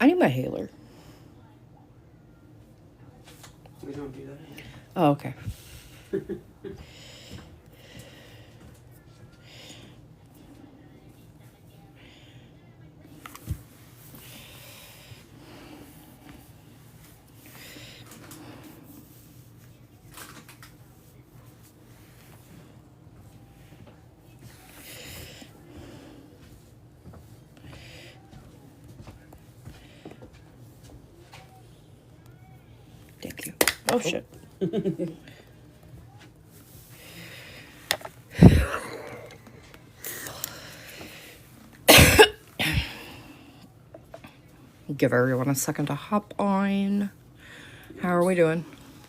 I need my Haler. We don't do that here. Oh, okay. Thank you. Oh, shit. Give everyone a second to hop on. How are we doing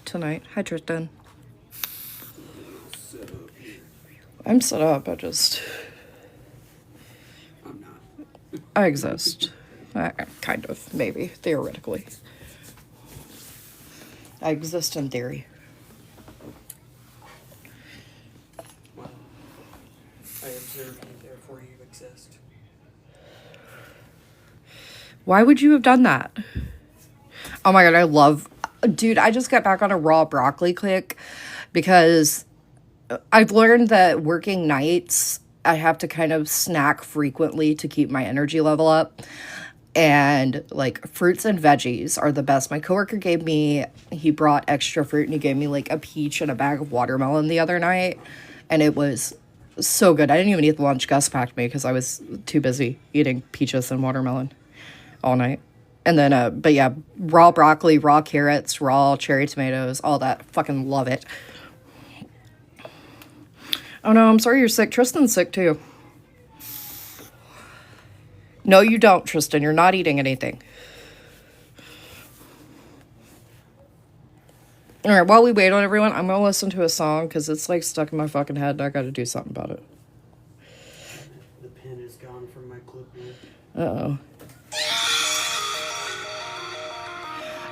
tonight? Hi, Tristan. Set up here. I'm set up. I'm not. I exist. Kind of, maybe, theoretically. I exist in theory. Well, I observe you, therefore you exist. Why would you have done that? Oh my god, I love... Dude, I just got back on a raw broccoli kick because I've learned that working nights, I have to kind of snack frequently to keep my energy level up. And like fruits and veggies are the best. My coworker gave me, he brought extra fruit and he gave me like a peach and a bag of watermelon the other night. And it was so good. I didn't even eat the lunch Gus packed me because I was too busy eating peaches and watermelon all night. And then, but yeah, raw broccoli, raw carrots, raw cherry tomatoes, all that. Fucking love it. Oh no, I'm sorry you're sick. Tristan's sick too. No, you don't, Tristan. You're not eating anything. All right, while we wait on everyone, I'm going to listen to a song because it's like stuck in my fucking head and I got to do something about it. The pen is gone from my clipboard. Uh-oh.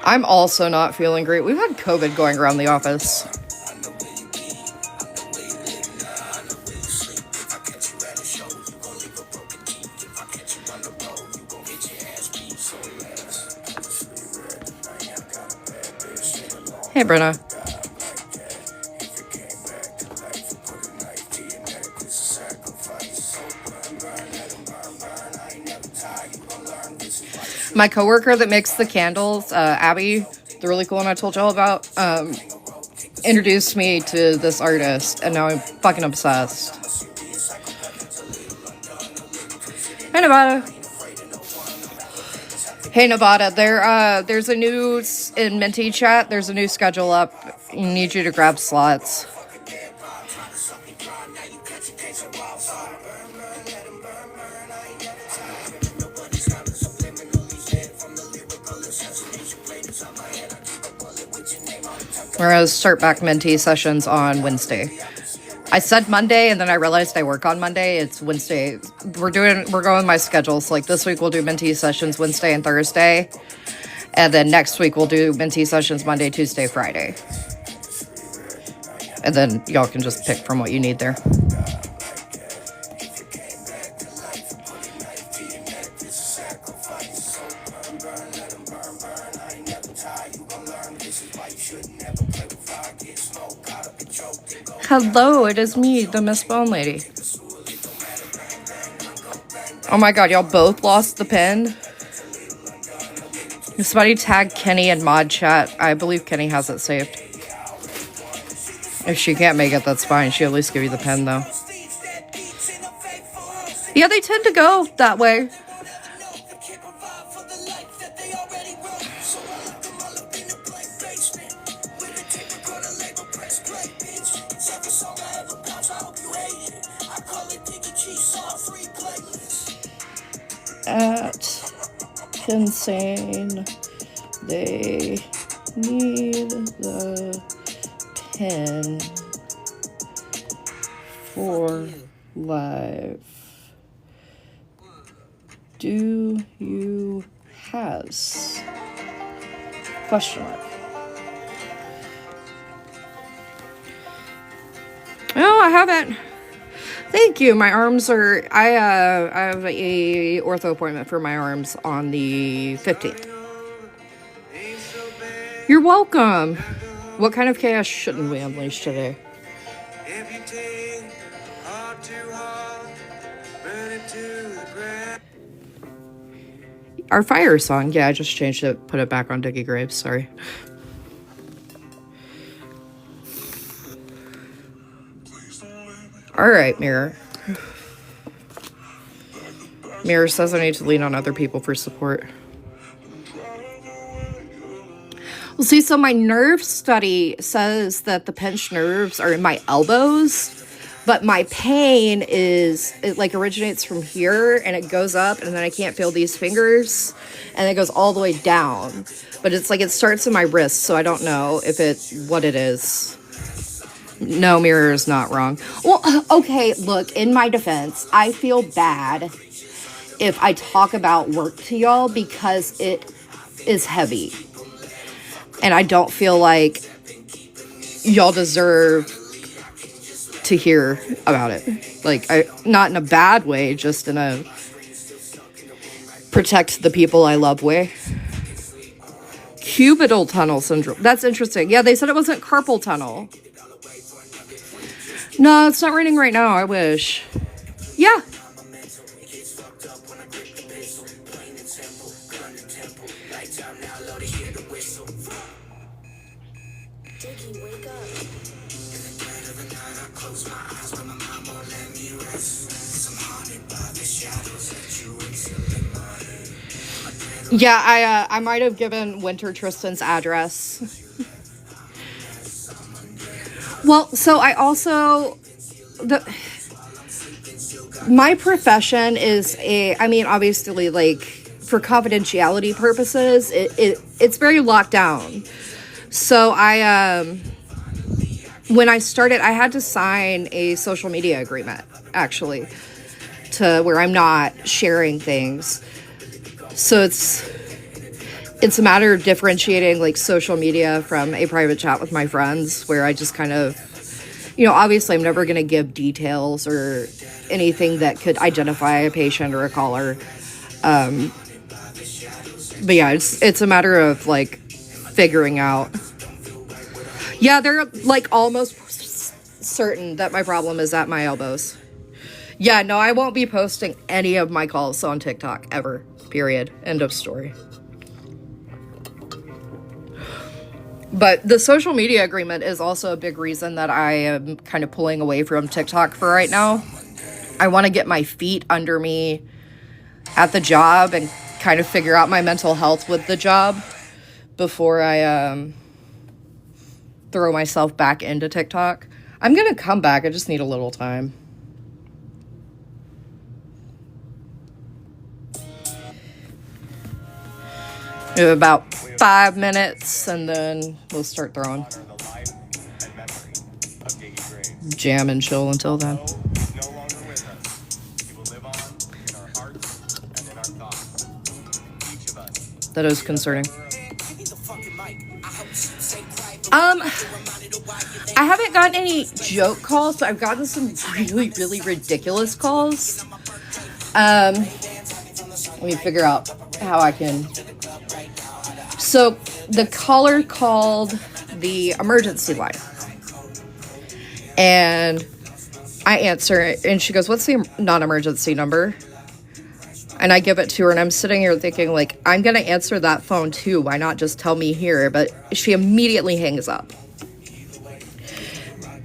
I'm also not feeling great. We've had COVID going around the office. Hey, Brenna. My coworker that makes the candles, Abby, the really cool one I told y'all about, introduced me to this artist, and now I'm fucking obsessed. Hey, Nevada. Hey, Nevada. There's a new in Minty chat. There's a new schedule up. I need you to grab slots. We're going to start back Minty sessions on Wednesday. I said Monday, and then I realized I work on Monday. It's Wednesday. We're going with my schedule. So like this week we'll do Minty sessions Wednesday and Thursday. And then next week we'll do Minty sessions Monday, Tuesday, Friday. And then y'all can just pick from what you need there. Hello, it is me, the Miss Bone Lady. Oh my god, y'all both lost the pen. Somebody tag Kenny in mod chat. I believe Kenny has it saved. If she can't make it, that's fine. She'll at least give you the pen, though. Yeah, they tend to go that way. At Insane, they need the pen for live. Do you has? Question mark. No, I haven't. Thank you. My arms are. I have a ortho appointment for my arms on the 15th. You're welcome. What kind of chaos shouldn't we unleash today? Our fire song. Yeah, I just changed it. Put it back on Dickie Graves. Sorry. All right, Mirror. Mirror says I need to lean on other people for support. Well, see, so my nerve study says that the pinched nerves are in my elbows, but my pain it like originates from here and it goes up and then I can't feel these fingers and it goes all the way down. But it's like it starts in my wrist, so I don't know what it is. No, Mirror is not wrong. Well, okay, look, in my defense, I feel bad if I talk about work to y'all because it is heavy. And I don't feel like y'all deserve to hear about it. Like, not in a bad way, just in a protect the people I love way. Cubital tunnel syndrome. That's interesting. Yeah, they said it wasn't carpal tunnel. No, it's not raining right now. I wish. Yeah. Yeah, I might have given Winter Tristan's address. Well, so I also my profession is obviously, like, for confidentiality purposes, it's very locked down. So when I started, I had to sign a social media agreement, actually, to where I'm not sharing things. So it's a matter of differentiating, like, social media from a private chat with my friends, where I just kind of, obviously I'm never going to give details or anything that could identify a patient or a caller. But yeah, it's a matter of, like, figuring out. Yeah, they're, like, almost certain that my problem is at my elbows. Yeah, no, I won't be posting any of my calls on TikTok ever. Period. End of story. But the social media agreement is also a big reason that I am kind of pulling away from TikTok for right now. I want to get my feet under me at the job and kind of figure out my mental health with the job before I throw myself back into TikTok. I'm going to come back. I just need a little time. We have about 5 minutes, and then we'll start throwing. Jam and chill until then. That is concerning. I haven't gotten any joke calls, but I've gotten some really, really ridiculous calls. Let me figure out how I can. So the caller called the emergency line, and I answer it, and she goes, "What's the non-emergency number?" And I give it to her, and I'm sitting here thinking, like, I'm going to answer that phone too. Why not just tell me here? But she immediately hangs up.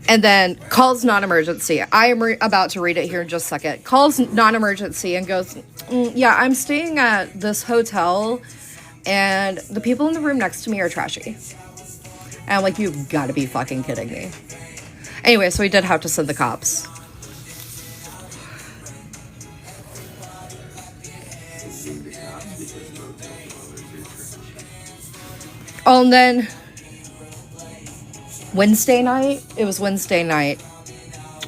And then calls non-emergency. I am about to read it here in just a second. Calls non-emergency and goes, yeah, I'm staying at this hotel, and the people in the room next to me are trashy. And I'm like, you've got to be fucking kidding me. Anyway, so we did have to send the cops. Oh, and then Wednesday night,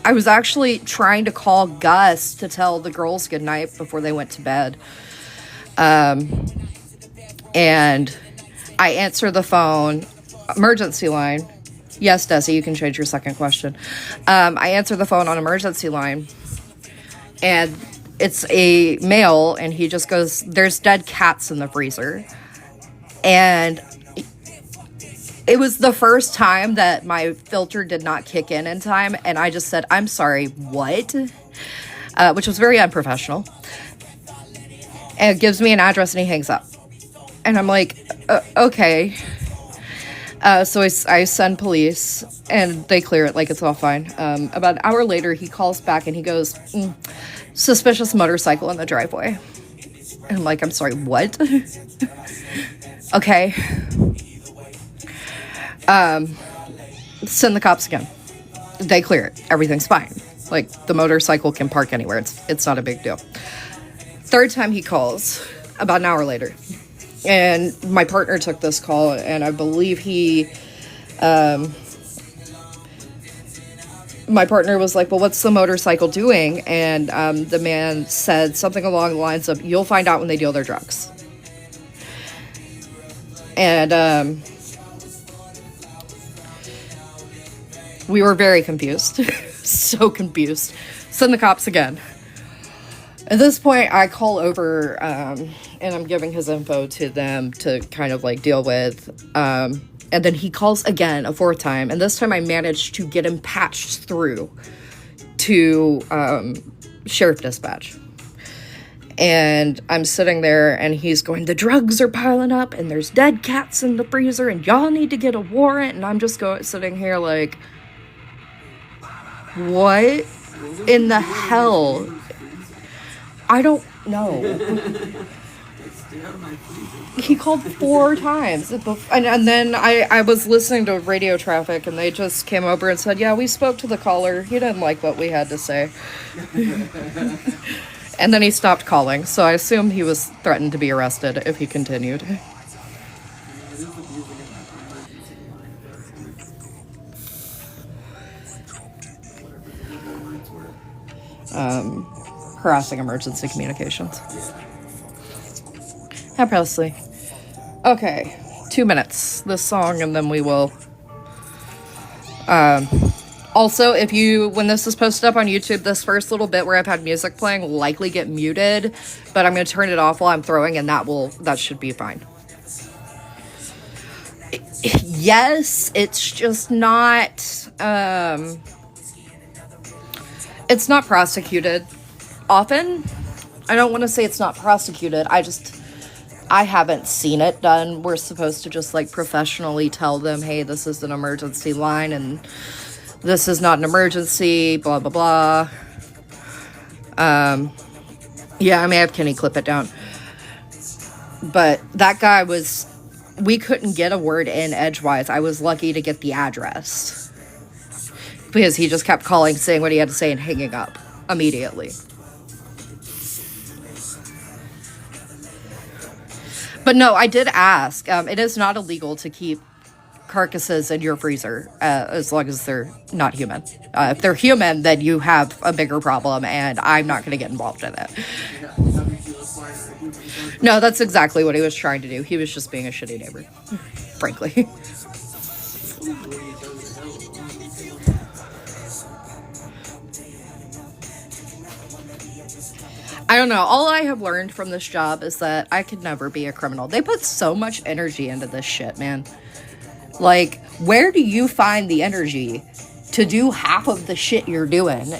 I was actually trying to call Gus to tell the girls goodnight before they went to bed. And I answer the phone, emergency line, Yes, Desi, you can change your second question. I answer the phone on emergency line, and it's a male, and he just goes, "There's dead cats in the freezer." And it was the first time that my filter did not kick in time, and I just said, "I'm sorry, what?" Which was very unprofessional. And it gives me an address, and he hangs up. And I'm like, okay. So I send police, and they clear it like it's all fine. About an hour later, he calls back, and he goes, "Suspicious motorcycle in the driveway." And I'm like, "I'm sorry, what?" Okay. Send the cops again. They clear it. Everything's fine. Like, the motorcycle can park anywhere. It's not a big deal. Third time he calls, about an hour later. And my partner took this call, and I believe my partner was like, "Well, what's the motorcycle doing?" And the man said something along the lines of, "You'll find out when they deal their drugs." And we were very confused. So confused. Send the cops again. At this point, I call over, and I'm giving his info to them to kind of like deal with. And then he calls again, a fourth time. And this time I managed to get him patched through to sheriff dispatch. And I'm sitting there, and he's going, "The drugs are piling up, and there's dead cats in the freezer, and y'all need to get a warrant." And I'm just sitting here like, what in the hell? I don't know. He called 4 times. And then I was listening to radio traffic, and they just came over and said, "Yeah, we spoke to the caller. He didn't like what we had to say." And then he stopped calling, so I assumed he was threatened to be arrested if he continued. Harassing emergency communications. Yeah, Presley. Okay, 2 minutes. This song, and then we will. Also, when this is posted up on YouTube, this first little bit where I've had music playing will likely get muted, but I'm going to turn it off while I'm throwing, and that should be fine. Yes, it's just not, it's not prosecuted often. I don't want to say it's not prosecuted. I haven't seen it done. We're supposed to just like professionally tell them, "Hey, this is an emergency line, and this is not an emergency, blah, blah, blah." Yeah, I may have Kenny clip it down. But that guy we couldn't get a word in edgewise. I was lucky to get the address, because he just kept calling, saying what he had to say, and hanging up immediately. But no, I did ask. It is not illegal to keep carcasses in your freezer as long as they're not human. If they're human, then you have a bigger problem, and I'm not going to get involved in it. No, that's exactly what he was trying to do. He was just being a shitty neighbor, frankly. I don't know. All I have learned from this job is that I could never be a criminal. They put so much energy into this shit, man. Like, where do you find the energy to do half of the shit you're doing?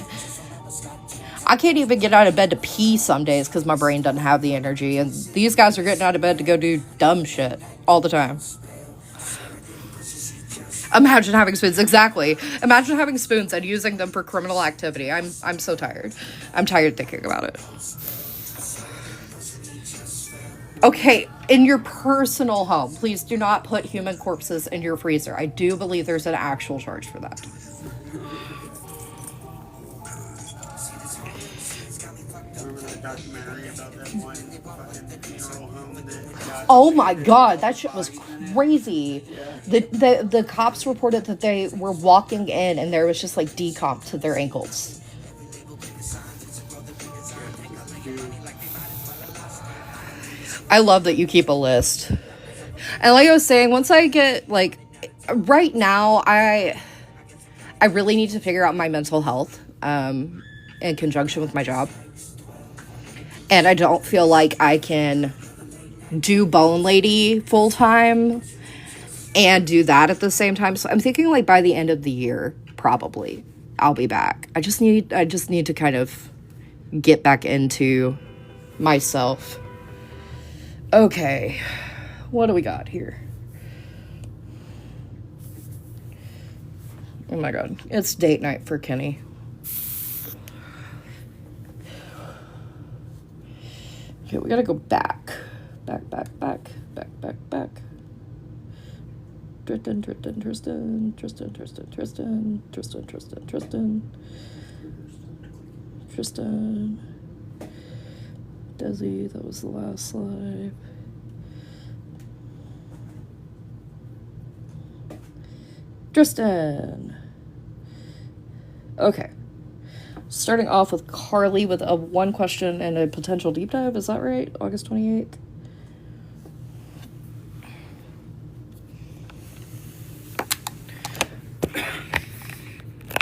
I can't even get out of bed to pee some days because my brain doesn't have the energy. And these guys are getting out of bed to go do dumb shit all the time. Imagine having spoons. Exactly. Imagine having spoons and using them for criminal activity. I'm so tired. I'm tired thinking about it. Okay, in your personal home, please do not put human corpses in your freezer. I do believe there's an actual charge for that. Oh my god, that shit was crazy. The cops reported that they were walking in and there was just like decomp to their ankles. I love that you keep a list. And like I was saying, once I get like right now, I really need to figure out my mental health in conjunction with my job. And I don't feel like I can do Bone Lady full time and do that at the same time. So I'm thinking like by the end of the year, probably I'll be back. I just need to kind of get back into myself. Okay. What do we got here? Oh my god. It's date night for Kenny. Okay, we gotta go back. Back. Tristan. Desi, that was the last live. Tristan. Okay. Starting off with Carly with a 1 question and a potential deep dive. Is that right? August 28th.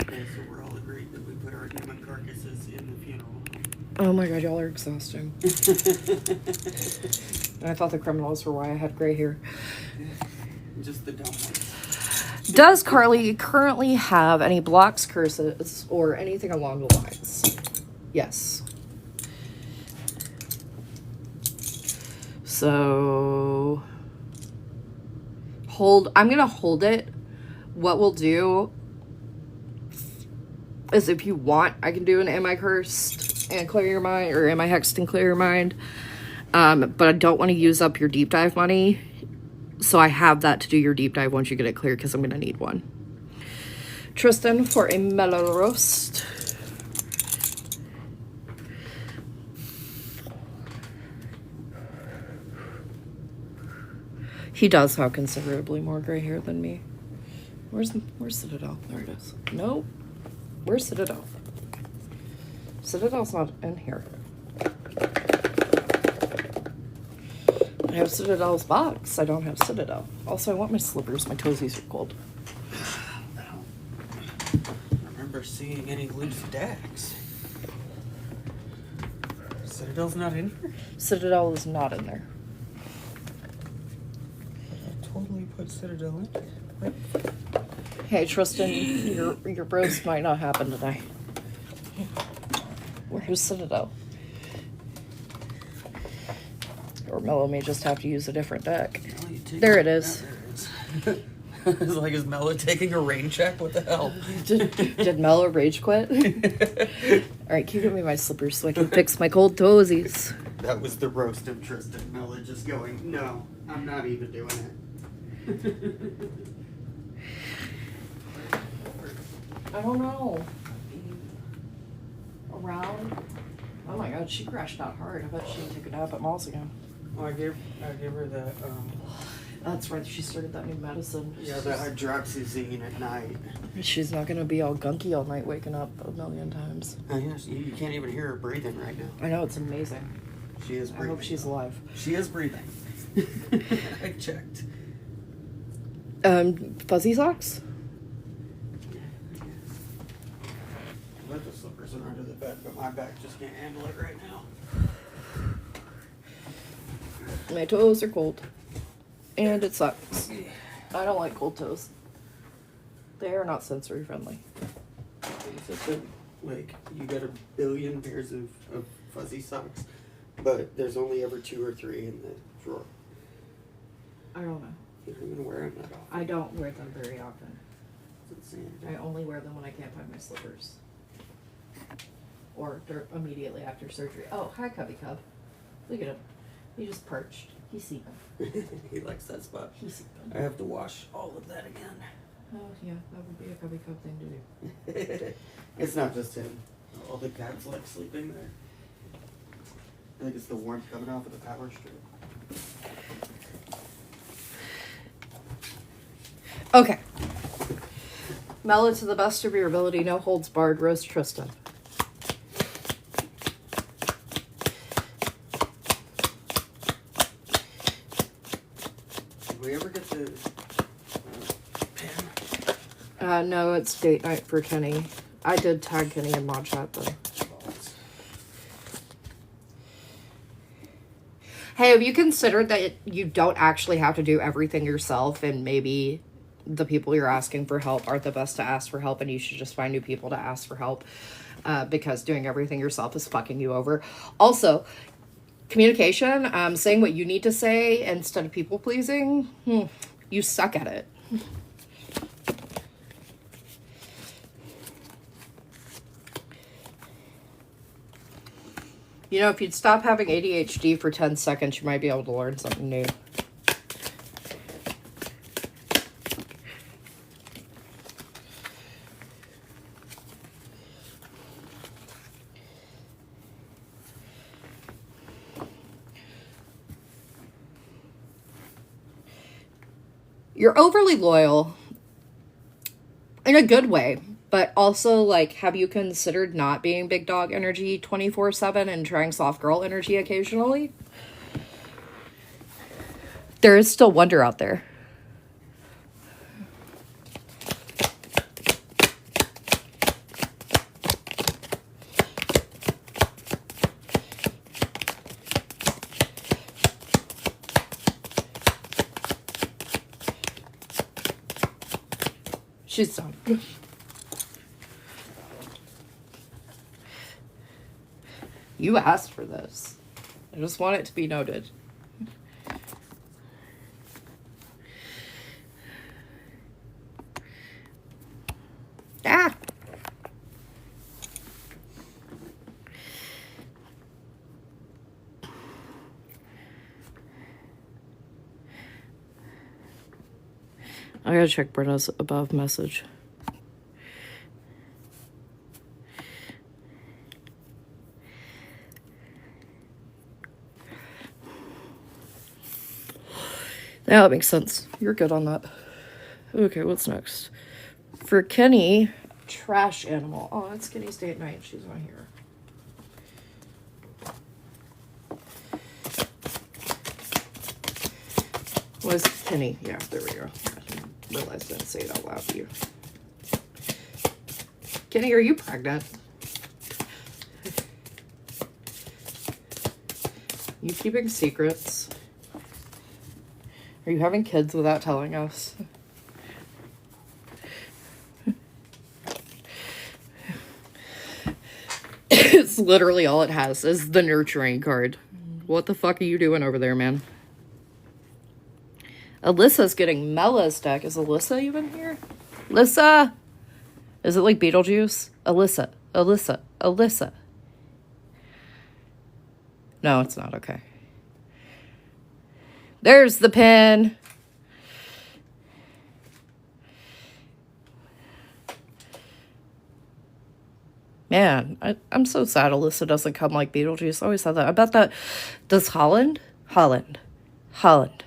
Okay, so we're all agreed that we put our human carcasses in the funeral. Oh my god, y'all are exhausting. I thought the criminals were why I had gray hair. Just the dumb ones. Does Carly currently have any blocks, curses, or anything along the lines? Yes. So, I'm going to hold it. What we'll do is if you want, I can do an Am I Cursed and Clear Your Mind, or Am I Hexed and Clear Your Mind. But I don't want to use up your deep dive money. So I have that to do your deep dive once you get it clear, because I'm going to need one. Tristan for a mellow roast. He does have considerably more gray hair than me. Where's Citadel? There it is. Nope. Where's Citadel? Citadel's not in here. I have Citadel's box. I don't have Citadel. Also, I want my slippers. My toesies are cold. I don't remember seeing any loose decks. Citadel's not in here? Citadel is not in there. I totally put Citadel in there. Hey, Tristan, your roast might not happen tonight. Where's Citadel? Or Mello may just have to use a different deck. There it is. It's like, is Mello taking a rain check? What the hell? Did Mello rage quit? Alright, can you give me my slippers so I can fix my cold toesies? That was the roast of Tristan. Mello just going, no, I'm not even doing it. I don't know. Around? Oh my god, she crashed out hard. I bet she didn't take a nap at Malls again. Oh, I gave her that, That's right, she started that new medicine. yeah, the hydroxyzine at night. She's not gonna be all gunky all night, waking up a million times. Oh, yes, you can't even hear her breathing right now. I know, it's amazing. She is I breathing. hope she's alive. She is breathing. I checked. Fuzzy socks? I let the slippers under the bed, but my back just can't handle it right now. My toes are cold. And it sucks. I don't like cold toes. They are not sensory friendly. It's such a, like, you got a billion pairs of fuzzy socks, but there's only ever 2 or 3 in the drawer. I don't know. You don't even wear them that often. I don't wear them very often. It's insane. I only wear them when I can't find my slippers. Or immediately after surgery. Oh, hi, Cubby Cub. Look at him. He just perched. He's sleeping. He likes that spot. He's sleeping. I have to wash all of that again. Oh, yeah, that would be a Cubby Cub thing to do. It's not just him. All the cats like sleeping there. I think it's the warmth coming off of the power strip. Okay. Mellow to the best of your ability, no holds barred, roast Tristan. Did we ever get the No, it's date night for Kenny. I did tag Kenny in mod chat though. Hey, have you considered that you don't actually have to do everything yourself, and maybe the people you're asking for help aren't the best to ask for help, and you should just find new people to ask for help, because doing everything yourself is fucking you over. Also, communication, saying what you need to say instead of people pleasing, you suck at it. You know, if you'd stop having ADHD for 10 seconds, you might be able to learn something new. You're overly loyal in a good way, but also, like, have you considered not being big dog energy 24/7 and trying soft girl energy occasionally? There is still wonder out there. She's done. You asked for this. I just want it to be noted. Ah! I gotta check Brenna's above message. Yeah, that makes sense. You're good on that. Okay, what's next? For Kenny, trash animal. Oh, it's Kenny's date night. She's not here. Where's Kenny? Yeah, there we go. I realized I didn't say it out loud to you. Kenny, are you pregnant? You keeping secrets? Are you having kids without telling us? It's literally all it has is the nurturing card. What the fuck are you doing over there, man? Alyssa's getting Mella's deck. Is Alyssa even here? Alyssa! Is it like Beetlejuice? Alyssa. Alyssa. Alyssa. No, it's not. Okay. There's the pin. Man, I'm so sad Alyssa doesn't come like Beetlejuice. I always thought that. I bet that... Does Holland? Holland. Holland.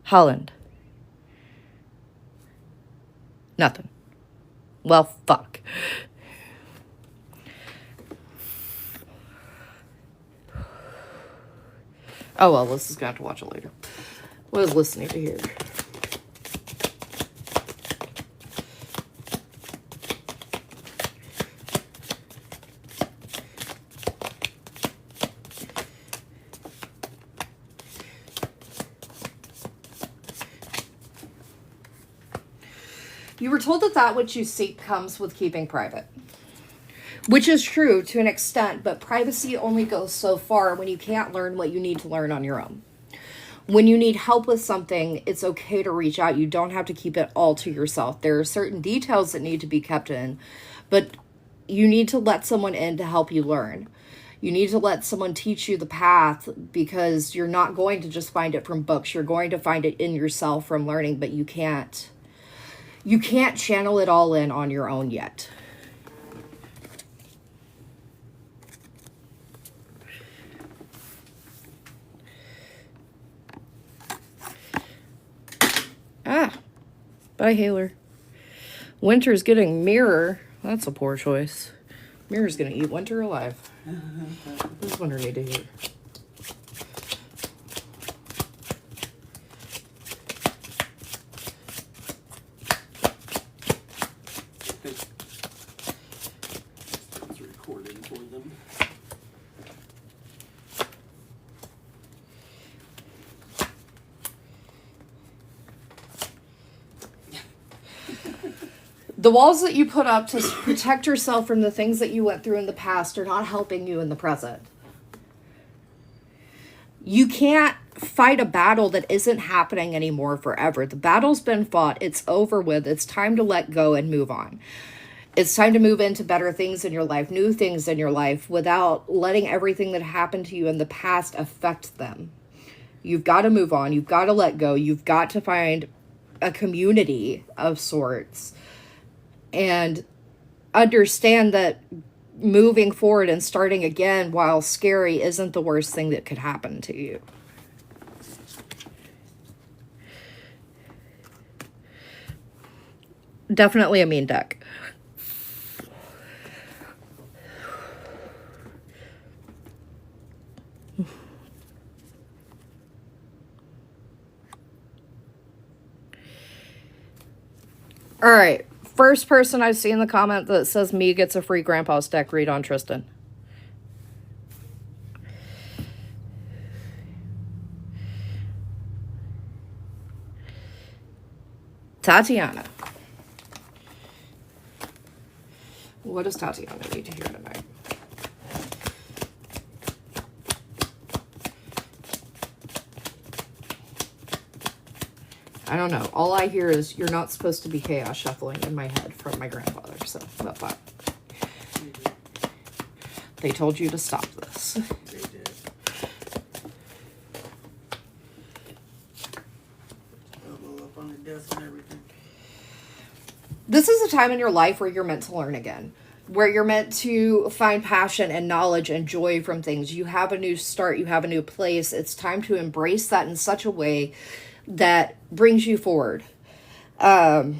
Holland. Nothing. Well, fuck. Oh, well, Alyssa's gonna have to watch it later. What is listening to hear? You were told that which you seek comes with keeping private. Which is true to an extent, but privacy only goes so far when you can't learn what you need to learn on your own. When you need help with something, it's okay to reach out. You don't have to keep it all to yourself. There are certain details that need to be kept in, but you need to let someone in to help you learn. You need to let someone teach you the path, because you're not going to just find it from books. You're going to find it in yourself from learning, but you can't channel it all in on your own yet. Ah, bye, Haler. Winter's getting Mirror. That's a poor choice. Mirror's gonna eat Winter alive. What does Winter need to hear? them. The walls that you put up to protect yourself from the things that you went through in the past are not helping you in the present. You can't fight a battle that isn't happening anymore forever. The battle's been fought. It's over with. It's time to let go and move on. It's time to move into better things in your life, new things in your life, without letting everything that happened to you in the past affect them. You've got to move on. You've got to let go. You've got to find a community of sorts and understand that moving forward and starting again, while scary, isn't the worst thing that could happen to you. Definitely a mean deck. All right. First person I see in the comment that says me gets a free Grandpa's deck read on Tristan. Tatiana. What does Tatiana need to hear tonight? I don't know. All I hear is you're not supposed to be chaos shuffling in my head from my grandfather. So that's fine. They told you to stop this. They did. Bubble up on the desk and everything. This is a time in your life where you're meant to learn again. Where you're meant to find passion and knowledge and joy from things. You have a new start. You have a new place. It's time to embrace that in such a way that brings you forward. There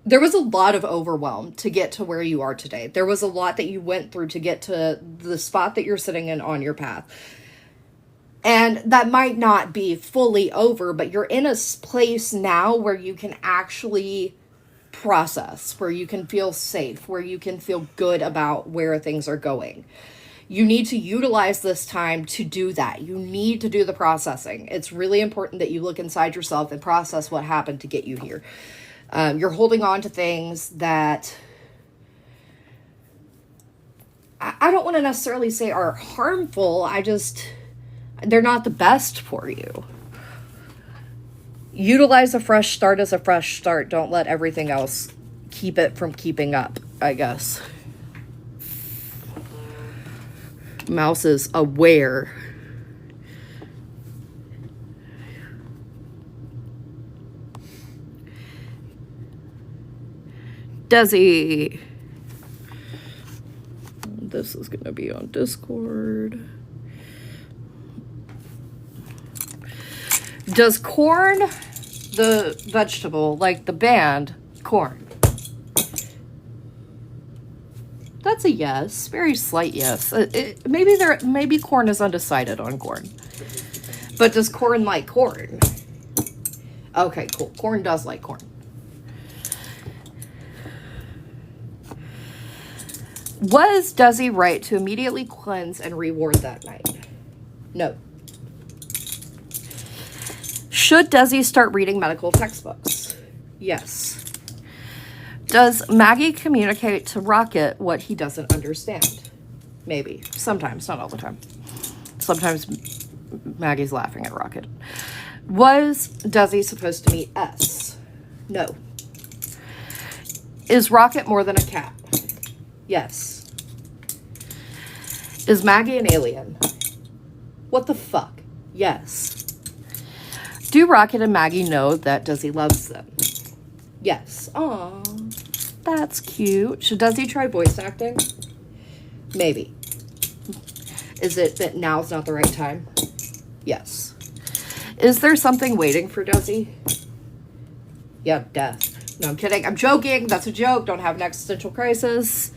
was a lot of overwhelm to get to where you are today. There was a lot that you went through to get to the spot that you're sitting in on your path. And that might not be fully over, but you're in a place now where you can actually process, where you can feel safe, where you can feel good about where things are going. You need to utilize this time to do that. You need to do the processing. It's really important that you look inside yourself and process what happened to get you here. You're holding on to things that I don't want to necessarily say are harmful. They're not the best for you. Utilize a fresh start as a fresh start. Don't let everything else keep it from keeping up, I guess. Mouse is aware. Desi. This is going to be on Discord. Does corn, the vegetable, like the band, corn? That's a yes. Very slight yes. Maybe corn is undecided on corn. But does corn like corn? Okay, cool. Corn does like corn. Was Desi right to immediately cleanse and reward that night? No. Should Desi start reading medical textbooks? Yes. Does Maggie communicate to Rocket what he doesn't understand? Maybe. Sometimes, not all the time. Sometimes Maggie's laughing at Rocket. Was Desi supposed to meet S? No. Is Rocket more than a cat? Yes. Is Maggie an alien? What the fuck? Yes. Do Rocket and Maggie know that Desi loves them? Yes. Aww. That's cute. Should Desi try voice acting? Maybe. Is it that now's not the right time? Yes. Is there something waiting for Desi? Yeah, death. No, I'm kidding. I'm joking. That's a joke. Don't have an existential crisis.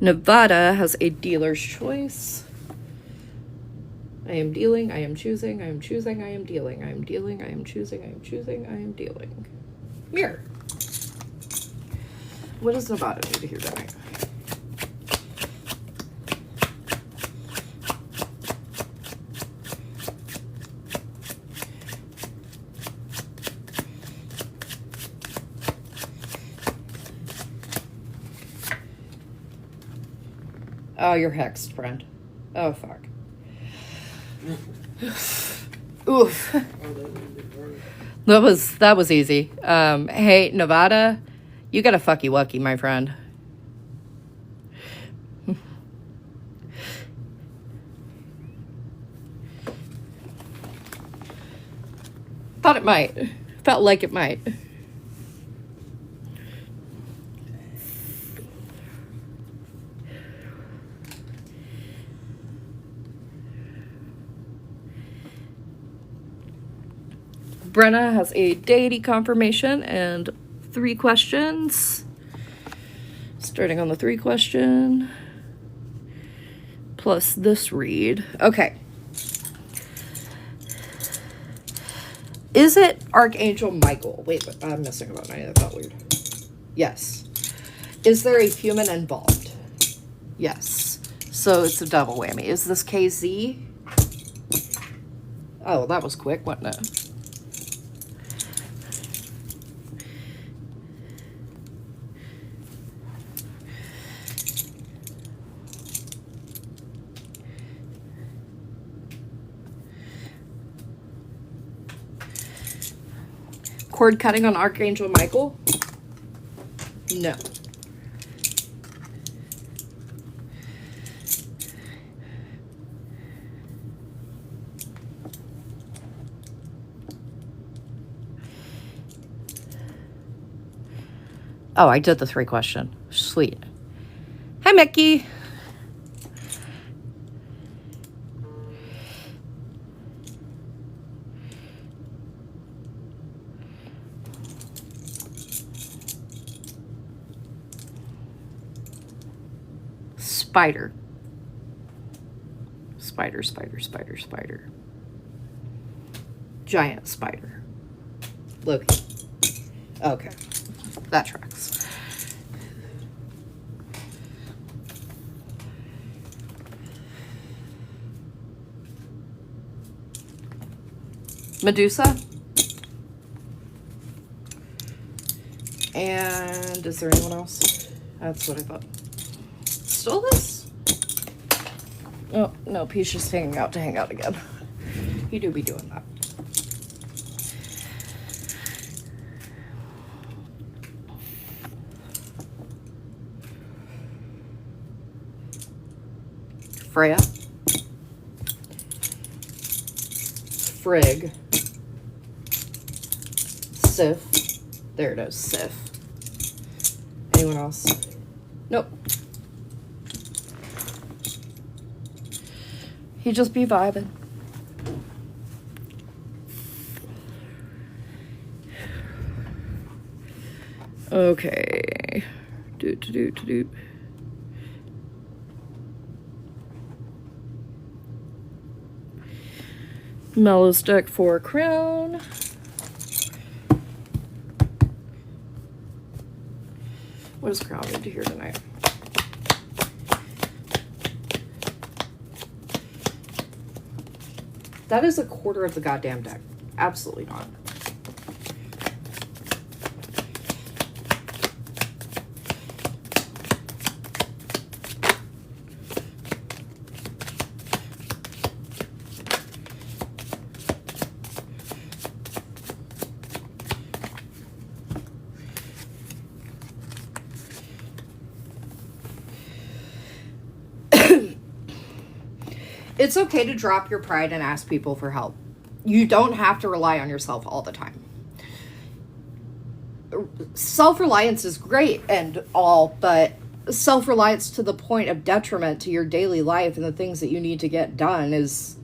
Nevada has a dealer's choice. I am dealing, I am choosing, I am choosing, I am dealing, I am dealing, I am choosing, I am choosing, I am dealing. Mirror. What does Nevada need to hear tonight? Oh, you're hexed, friend. Oh, fuck. Oof. That was easy. Hey, Nevada, you got a fucky wucky, my friend. Thought it might. Felt like it might. Brenna has a deity confirmation and 3 questions. Starting on the 3 question. Plus this read. Okay. Is it Archangel Michael? Wait, I'm missing about 9. That felt weird. Yes. Is there a human involved? Yes. So it's a double whammy. Is this KZ? Oh, that was quick, wasn't it? Cord cutting on Archangel Michael? No. Oh, I did the 3 question. Sweet. Hi, Mickey. Spider. Spider, spider, spider, spider. Giant spider. Loki. Okay. That tracks. Medusa. And is there anyone else? That's what I thought. Still this? Oh, no, he's just hanging out to hang out again. He do be doing that. Freya. Frigg. Sif. There it is, Sif. Anyone else? Nope. He just be vibing. Okay. Do. Mellow's deck for Crown. What does Crown need to hear tonight? That is a quarter of the goddamn deck. Absolutely not. It's okay to drop your pride and ask people for help. You don't have to rely on yourself all the time. Self-reliance is great and all, but self-reliance to the point of detriment to your daily life and the things that you need to get done it's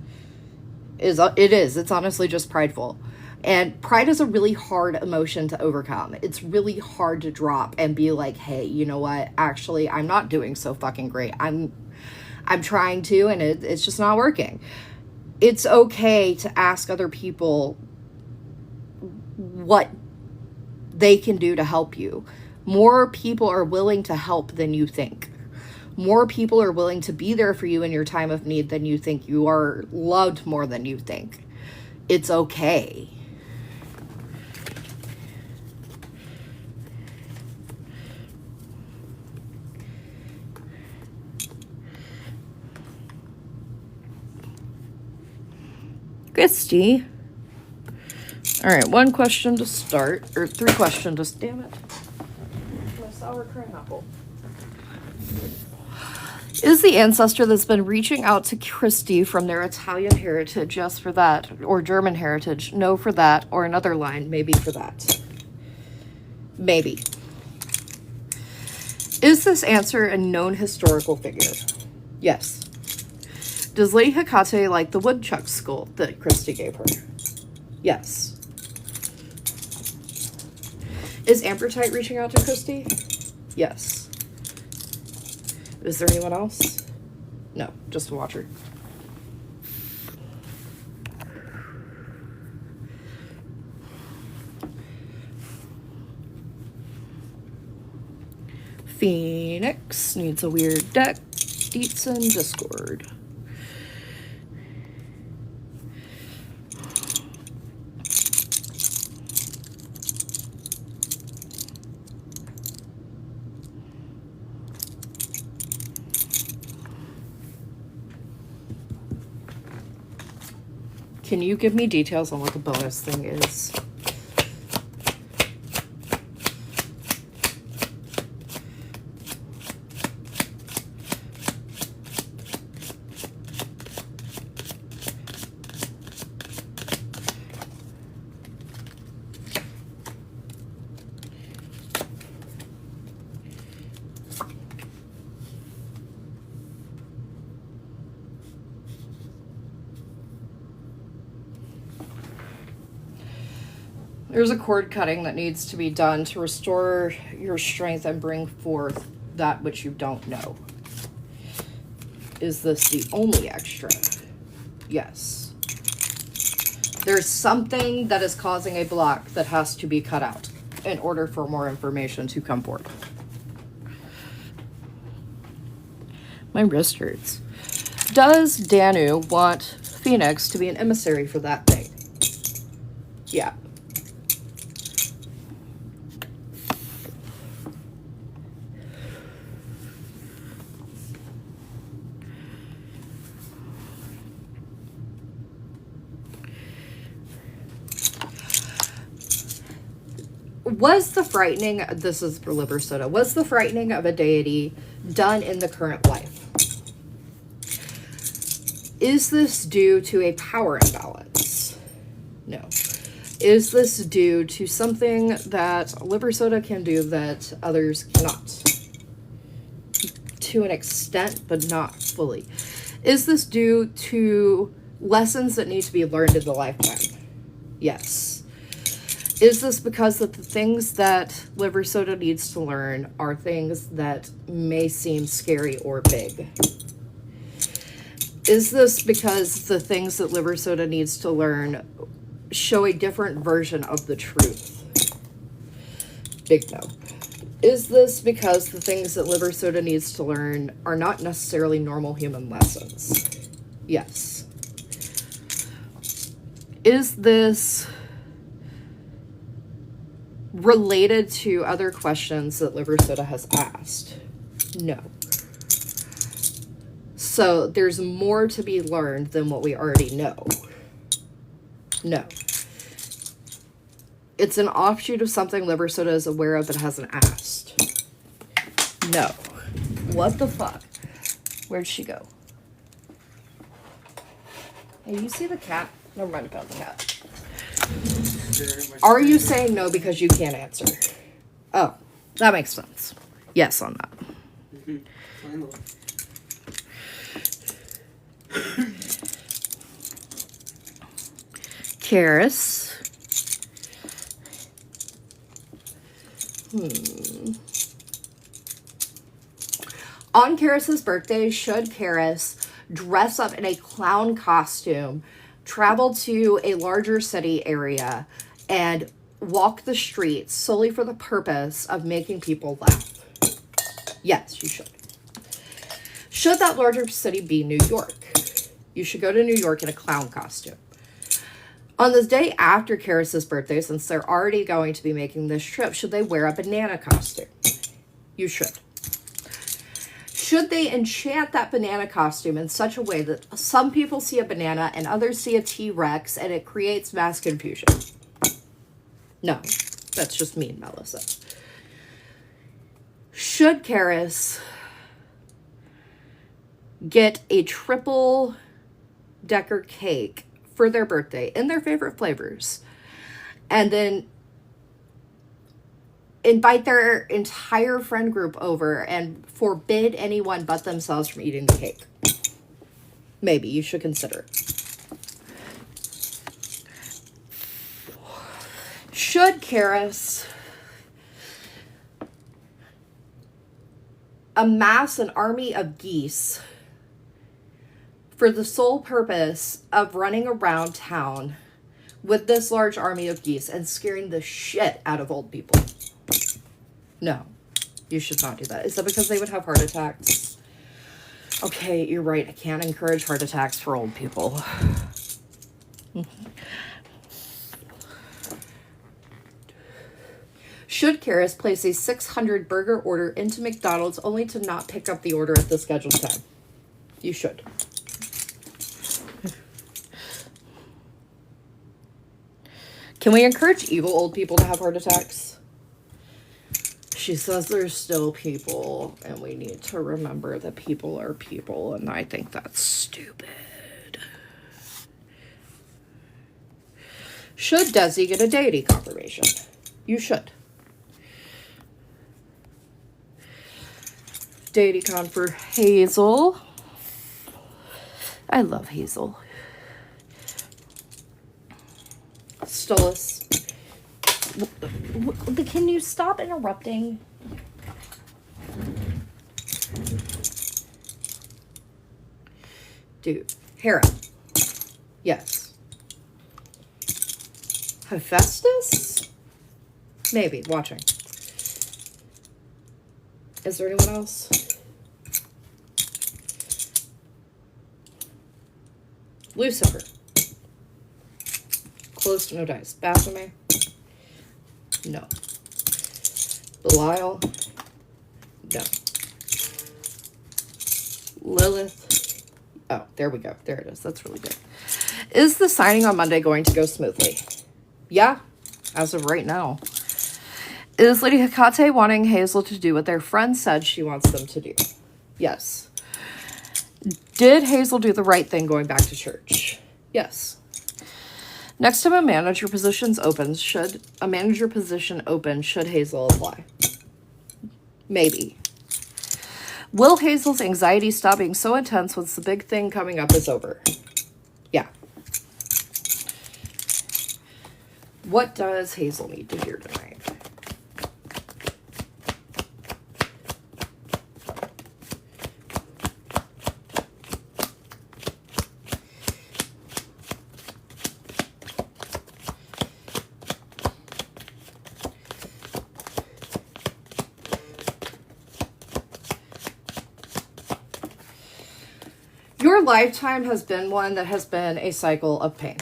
honestly just prideful. And pride is a really hard emotion to overcome. It's really hard to drop and be like, hey, you know what? Actually, I'm not doing so fucking great. I'm trying to, and it's just not working. It's okay to ask other people what they can do to help you. More people are willing to help than you think. More people are willing to be there for you in your time of need than you think. You are loved more than you think. It's okay. Christy. All right, one question to start, or 3 questions. Damn it. My sour cream apple. Is the ancestor that's been reaching out to Christy from their Italian heritage, yes for that, or German heritage, no for that, or another line, maybe for that? Maybe. Is this answer a known historical figure? Yes. Does Lady Hecate like the woodchuck skull that Christy gave her? Yes. Is Ambertite reaching out to Christy? Yes. Is there anyone else? No, just a watcher. Phoenix needs a weird deck. Deetson Discord. Can you give me details on what the bonus thing is? There's a cord cutting that needs to be done to restore your strength and bring forth that which you don't know. Is this the only extra? Yes. There's something that is causing a block that has to be cut out in order for more information to come forth. My wrist hurts. Does Danu want Phoenix to be an emissary for that thing? Yeah. Was the frightening, this is for Liber Soda, was the frightening of a deity done in the current life? Is this due to a power imbalance? No. Is this due to something that Liber Soda can do that others cannot? To an extent, but not fully. Is this due to lessons that need to be learned in the lifetime? Yes. Is this because that the things that Liber Soda needs to learn are things that may seem scary or big? Is this because the things that Liber Soda needs to learn show a different version of the truth? Big no. Is this because the things that Liber Soda needs to learn are not necessarily normal human lessons? Yes. Is this related to other questions that Liber Soda has asked? No. So there's more to be learned than what we already know. No. It's an offshoot of something Liber Soda is aware of but hasn't asked. No. What the fuck? Where'd she go? Hey, you see the cat? Never mind about the cat. Are you saying no because you can't answer? Oh, that makes sense. Yes on that. Finally. Karis. On Karis's birthday, should Karis dress up in a clown costume, travel to a larger city area, and walk the streets solely for the purpose of making people laugh? Yes, you should. Should that larger city be New York? You should go to New York in a clown costume. On the day after Karis's birthday, since they're already going to be making this trip, should they wear a banana costume? You should. Should they enchant that banana costume in such a way that some people see a banana and others see a T-Rex and it creates mass confusion? No, that's just mean, Melissa. Should Karis get a triple decker cake for their birthday in their favorite flavors, and then invite their entire friend group over and forbid anyone but themselves from eating the cake? Maybe you should consider it. Should Karis amass an army of geese for the sole purpose of running around town with this large army of geese and scaring the shit out of old people? No, you should not do that. Is that because they would have heart attacks? Okay, you're right. I can't encourage heart attacks for old people. Should Karis place a 600 burger order into McDonald's only to not pick up the order at the scheduled time? You should. Can we encourage evil old people to have heart attacks? She says there's still people, and we need to remember that people are people, and I think that's stupid. Should Desi get a deity confirmation? You should. Deity con for Hazel. I love Hazel. Stullis. Can you stop interrupting? Dude. Hera. Yes. Hephaestus? Maybe. Watching. Is there anyone else? Lucifer. Close to no dice. Baphomet? No. Belial? No. Lilith? Oh, there we go. There it is. That's really good. Is the signing on Monday going to go smoothly? Yeah, as of right now. Is Lady Hecate wanting Hazel to do what their friend said she wants them to do? Yes. Did Hazel do the right thing going back to church? Yes. Next time a manager position opens, should Hazel apply? Maybe. Will Hazel's anxiety stop being so intense once the big thing coming up is over? Yeah. What does Hazel need to hear tonight? Your lifetime has been one that has been a cycle of pain.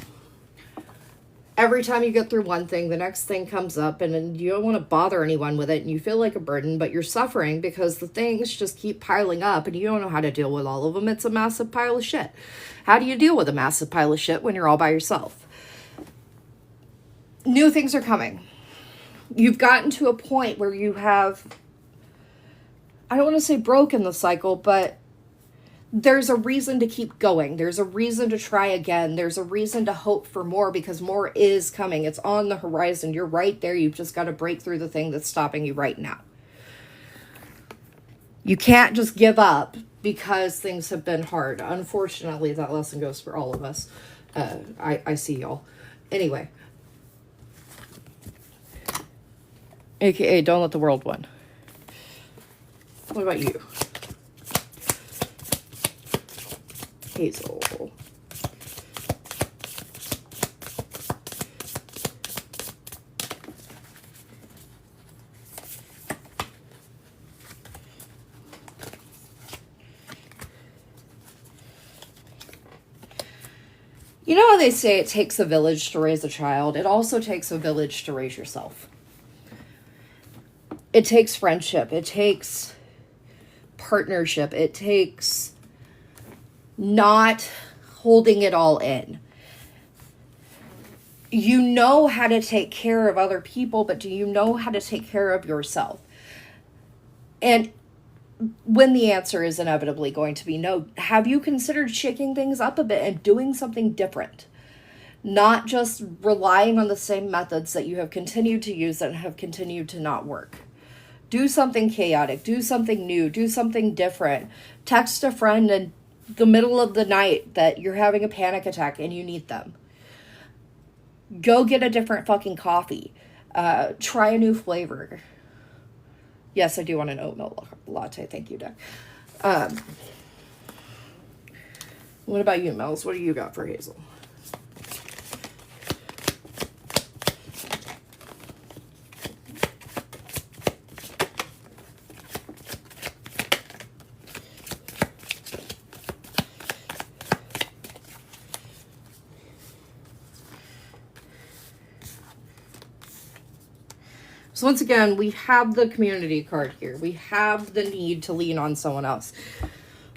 Every time you get through one thing, the next thing comes up, and you don't want to bother anyone with it, and you feel like a burden, but you're suffering because the things just keep piling up, and you don't know how to deal with all of them. It's a massive pile of shit. How do you deal with a massive pile of shit when you're all by yourself? New things are coming. You've gotten to a point where you have, I don't want to say broken the cycle, but there's a reason to keep going. There's a reason to try again. There's a reason to hope for more because more is coming. It's on the horizon. You're right there. You've just got to break through the thing that's stopping you right now. You can't just give up because things have been hard. Unfortunately, that lesson goes for all of us. I see y'all. Anyway. AKA, don't let the world win. What about you? Hazel. You know how they say it takes a village to raise a child? It also takes a village to raise yourself. It takes friendship. It takes partnership. It takes not holding it all in. You know how to take care of other people, but do you know how to take care of yourself? And when the answer is inevitably going to be no, have you considered shaking things up a bit and doing something different? Not just relying on the same methods that you have continued to use and have continued to not work. Do something chaotic, do something new, do something different. Text a friend in the middle of the night that you're having a panic attack and you need them. Go get a different fucking coffee. Try a new flavor. Yes, I do want an oat milk latte. Thank you, Doc. What about you, Mel's? What do you got for Hazel? So once again, we have the community card here. We have the need to lean on someone else.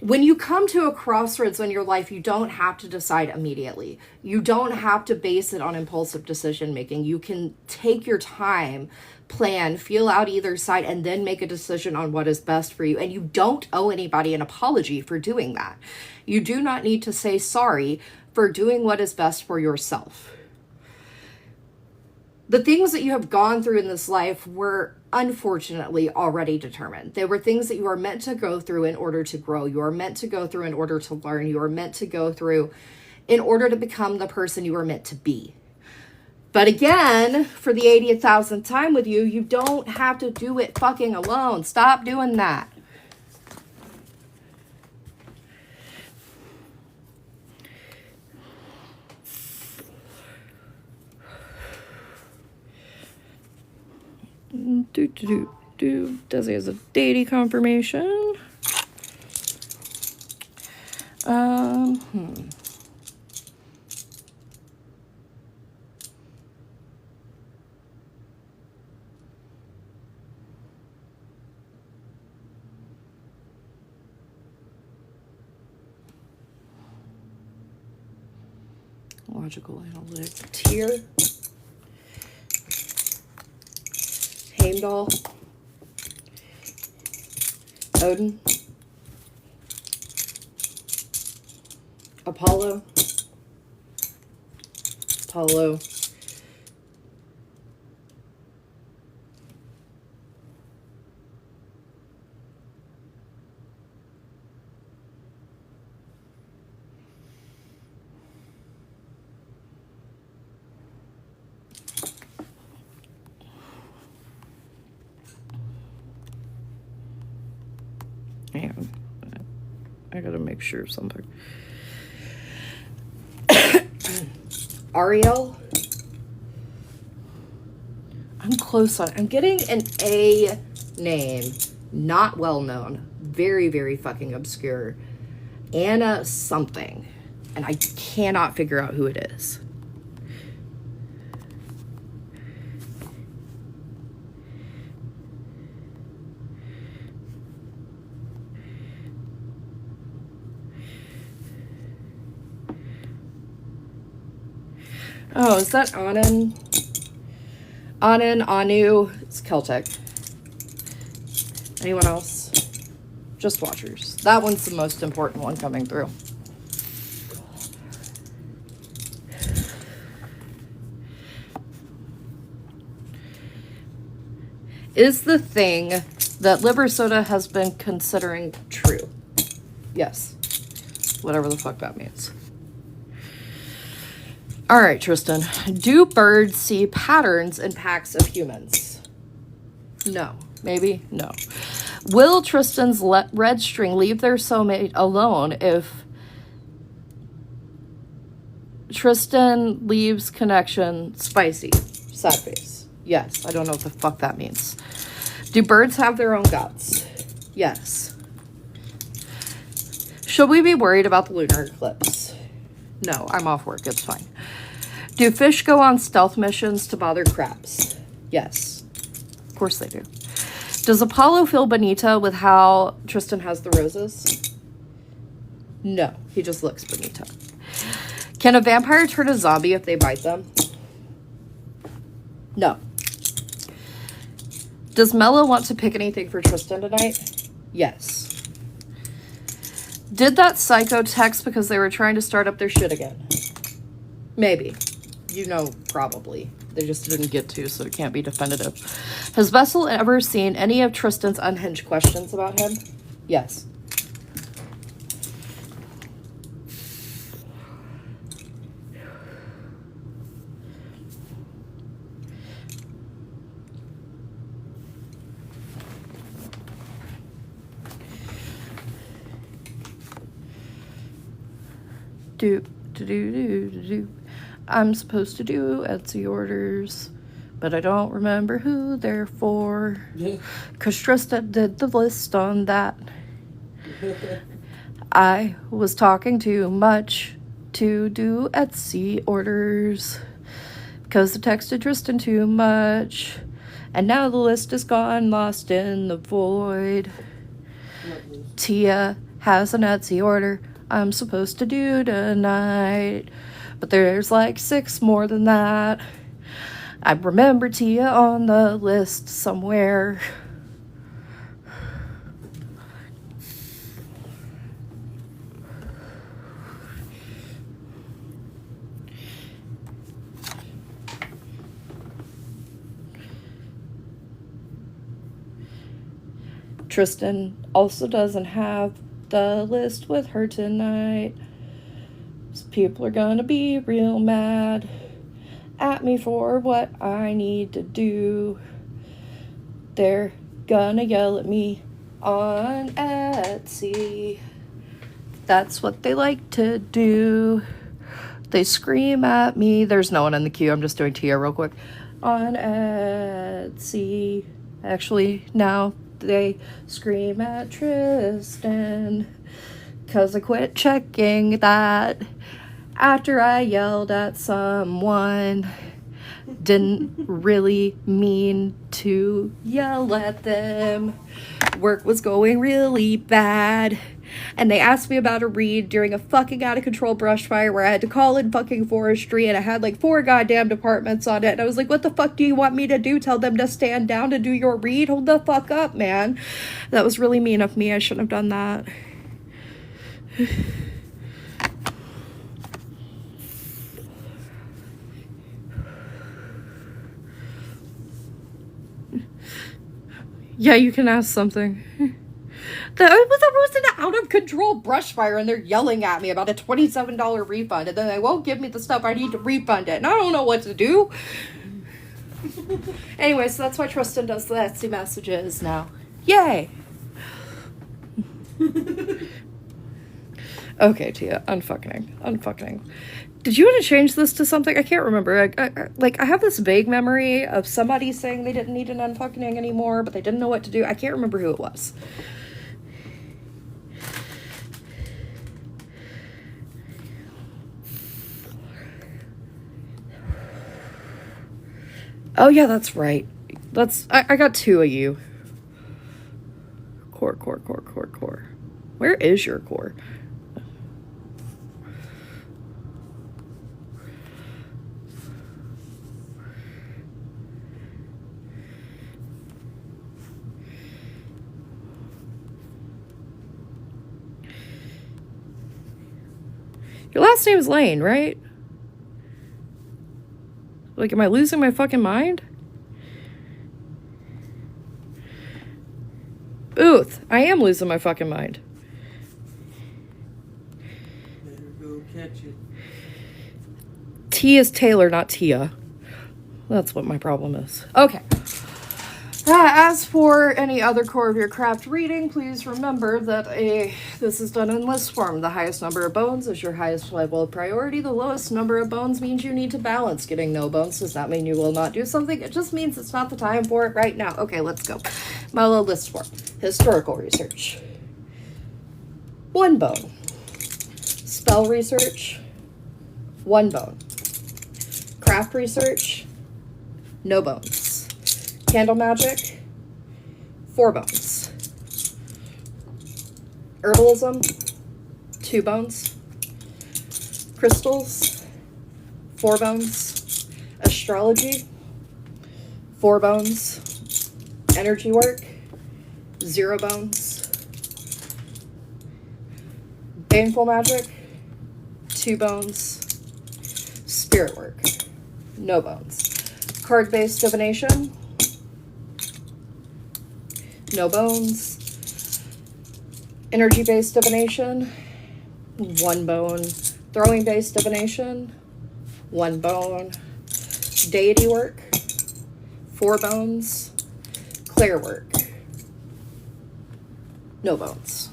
When you come to a crossroads in your life, you don't have to decide immediately. You don't have to base it on impulsive decision making. You can take your time, plan, feel out either side, and then make a decision on what is best for you. And you don't owe anybody an apology for doing that. You do not need to say sorry for doing what is best for yourself. The things that you have gone through in this life were unfortunately already determined. They were things that you are meant to go through in order to grow. You are meant to go through in order to learn. You are meant to go through in order to become the person you are meant to be. But again, for the 80,000th time with you, you don't have to do it fucking alone. Stop doing that. Desi has a deity confirmation. Logical analytic tier. Heimdall, Odin, Apollo, and I gotta make sure of something. Ariel. I'm close on. I'm getting an A name. Not well known. Very, very fucking obscure. Anna something. And I cannot figure out who it is. Oh, is that Anan? Anan, Anu. It's Celtic. Anyone else? Just watchers. That one's the most important one coming through. Is the thing that Liver Soda has been considering true? Yes. Whatever the fuck that means. All right, Tristan. Do birds see patterns in packs of humans? No. Maybe? No. Will Tristan's red string leave their soulmate alone if Tristan leaves connection spicy. Sad face. Yes, I don't know what the fuck that means. Do birds have their own guts? Yes. Should we be worried about the lunar eclipse? No, I'm off work. It's fine. Do fish go on stealth missions to bother crabs? Yes. Of course they do. Does Apollo feel bonita with how Tristan has the roses? No, he just looks bonita. Can a vampire turn a zombie if they bite them? No. Does Mela want to pick anything for Tristan tonight? Yes. Did that psycho text because they were trying to start up their shit again? Maybe. You know, probably. They just didn't get to, so it can't be definitive. Has Vessel ever seen any of Tristan's unhinged questions about him? Yes. I'm supposed to do Etsy orders, but I don't remember who they're for. Because Tristan did the list on that. I was talking too much to do Etsy orders because I texted Tristan too much. And now the list is gone, lost in the void. Tia has an Etsy order I'm supposed to do tonight, but there's like 6 more than that. I remember Tia on the list somewhere. Tristan also doesn't have the list with her tonight. So people are gonna be real mad at me for what I need to do. They're gonna yell at me on Etsy. That's what they like to do. They scream at me. There's no one in the queue. I'm just doing Tia real quick. On Etsy. Actually, now they scream at Tristan because I quit checking that after I yelled at someone. Didn't really mean to yell at them. Work was going really bad. And they asked me about a read during a fucking out of control brush fire where I had to call in fucking forestry and I had like 4 goddamn departments on it. And I was like, what the fuck do you want me to do? Tell them to stand down to do your read? Hold the fuck up, man. That was really mean of me. I shouldn't have done that. Yeah, you can ask something. There was an out-of-control brush fire, and they're yelling at me about a $27 refund, and then they won't give me the stuff I need to refund it, and I don't know what to do. Anyway, so that's why Tristan does the Etsy messages now. Yay! Okay, Tia, unfucking. Did you want to change this to something? I can't remember. I have this vague memory of somebody saying they didn't need an unfucking anymore, but they didn't know what to do. I can't remember who it was. Oh, yeah, that's right. I got 2 of you. Core. Where is your core? Your last name is Lane, right? Like, am I losing my fucking mind? Booth, I am losing my fucking mind. Better go catch it. T is Taylor, not Tia. That's what my problem is. Okay. As for any other core of your craft reading, please remember that this is done in list form. The highest number of bones is your highest level of priority. The lowest number of bones means you need to balance. Getting no bones does not mean you will not do something. It just means it's not the time for it right now. Okay, let's go. Mellow list form. Historical research. 1 bone. Spell research. 1 bone. Craft research. No bones. Candle magic, 4 bones. Herbalism, 2 bones. Crystals, 4 bones. Astrology, 4 bones. Energy work, 0 bones. Baneful magic, 2 bones. Spirit work, no bones. Card-based divination, no bones. Energy-based divination, 1 bone. Throwing-based divination, 1 bone. Deity work, 4 bones. Clair work, no bones.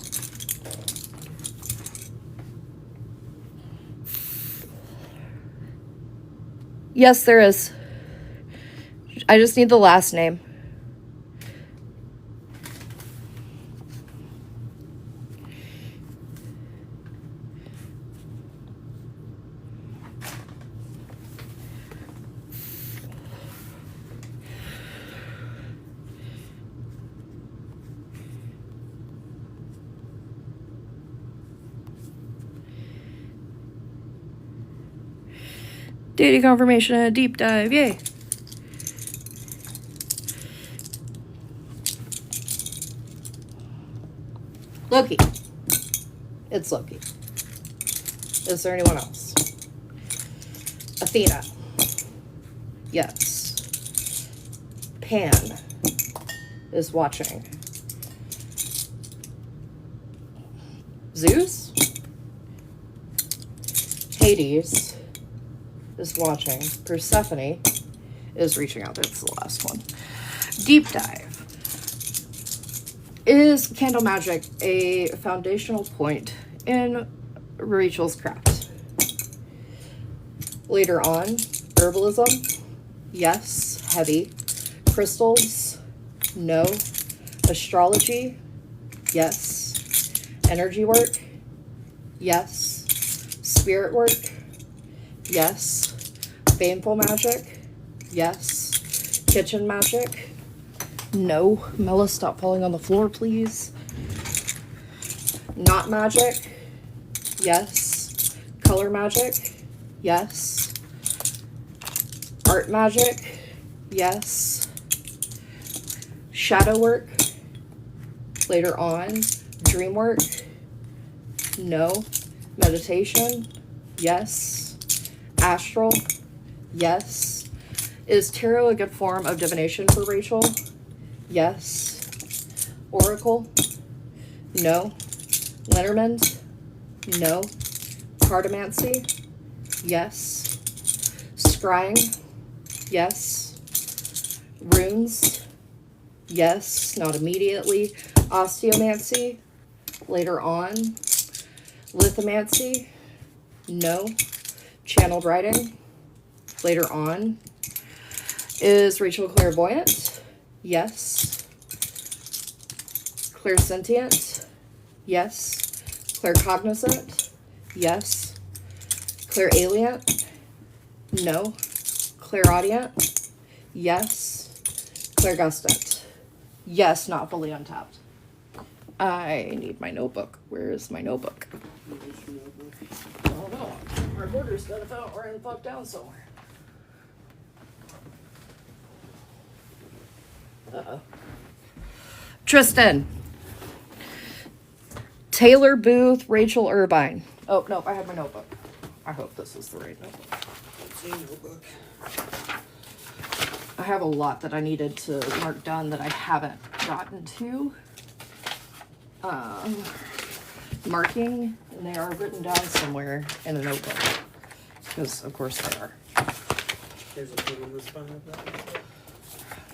Yes, there is. I just need the last name. Deity confirmation and a deep dive, yay. Loki. It's Loki. Is there anyone else? Athena. Yes. Pan is watching. Zeus? Hades is watching. Persephone is reaching out. That's the last one. Deep dive. Is candle magic a foundational point in Rachel's craft? Later on, herbalism, yes, heavy. Crystals, no. Astrology, yes. Energy work, yes. Spirit work, yes. Baneful magic, yes. Kitchen magic, no. Mela, stop falling on the floor, please. Not magic, yes. Color magic, yes. Art magic, yes. Shadow work, later on. Dream work, no. Meditation, yes. Astral, yes. Is tarot a good form of divination for Rachel? Yes. Oracle, no. Lenormand, no. Cartomancy, yes. Scrying, yes. Runes, yes. Not immediately. Osteomancy, later on. Lithomancy, no. Channeled writing, later on. Is Rachel clairvoyant? Yes. Clairsentient? Yes. Claircognizant? Yes. Clairalient? No. Clairaudient? Yes. Clairgustant? Yes, not fully untapped. I need my notebook. Where is my notebook? I don't know. My recorder's got it out or in fuck down somewhere. Uh-oh. Tristan. Taylor Booth, Rachel Irvine. Oh, no, I have my notebook. I hope this is the right notebook. It's a notebook. I have a lot that I needed to mark down that I haven't gotten to. Marking, and they are written down somewhere in a notebook. Because, of course, they are. There's a pin in the spine of that.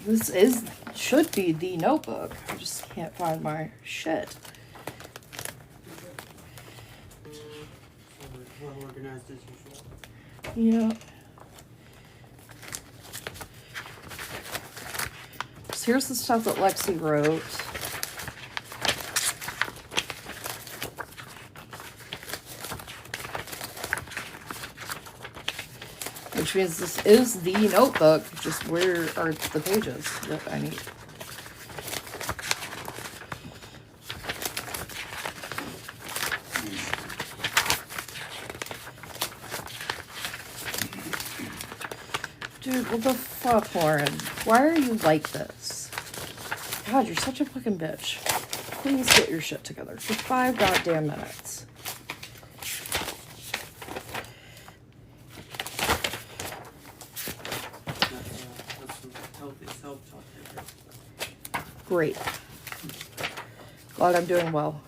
This should be the notebook. I just can't find my shit. Well organized as usual. Yeah. So here's the stuff that Lexi wrote. Which means this is the notebook, just where are the pages that I need. Dude, what the fuck, Lauren? Why are you like this? God, you're such a fucking bitch. Please get your shit together for 5 goddamn minutes. That's some healthy self-talk here. Great. Glad I'm doing well.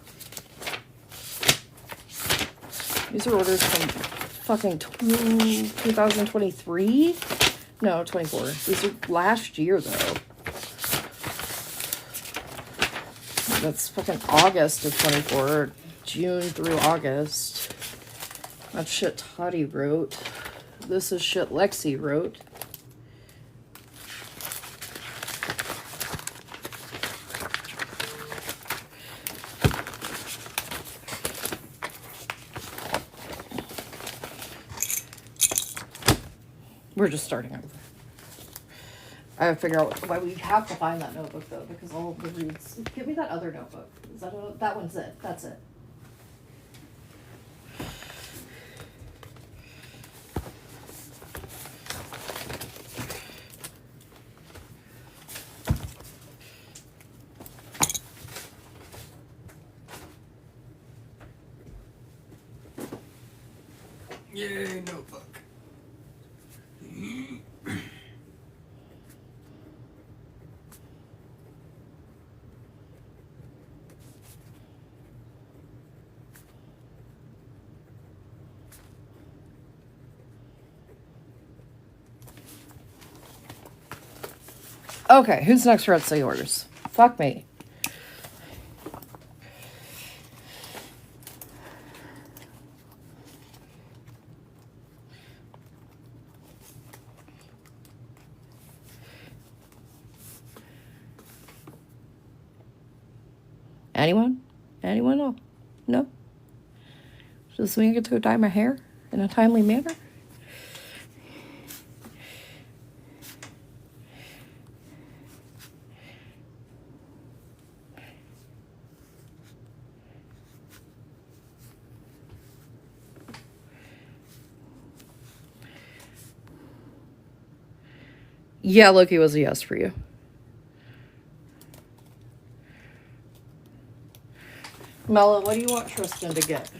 These are orders from fucking 2023? No, 24. These are last year, though. That's fucking August of 24. June through August. That's shit Toddy wrote. This is shit Lexi wrote. We're just starting over. I gotta figure out why we have to find that notebook though, because all of the reads. Give me that other notebook. Is that one's it? That's it. Yay, notebook. Okay, who's next for Etsy orders? Fuck me. Anyone? Anyone else? No? Does this mean I get to go dye my hair in a timely manner? Yeah, Loki was a yes for you. Mela, what do you want Tristan to get?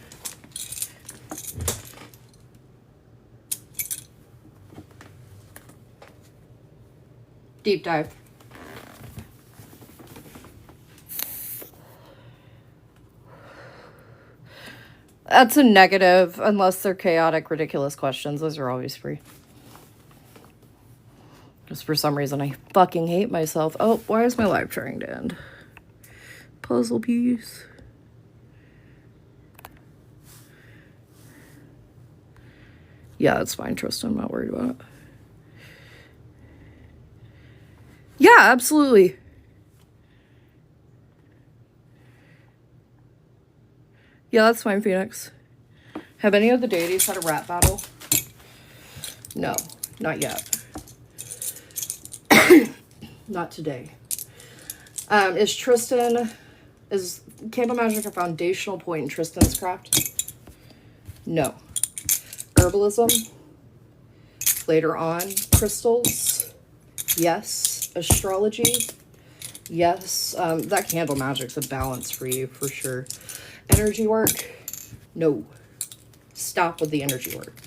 Deep dive. That's a negative, unless they're chaotic, ridiculous questions. Those are always free. Just for some reason, I fucking hate myself. Oh, why is my live trying to end? Puzzle piece. Yeah, that's fine, Tristan. I'm not worried about it. Yeah, absolutely. Yeah, that's fine, Phoenix. Have any of the deities had a rap battle? No, not yet. Not today. Is Candle Magic a foundational point in Tristan's craft? No. Herbalism? Later on. Crystals? Yes. Astrology? Yes. That Candle Magic's a balance for you, for sure. Energy work? No. Stop with the energy work.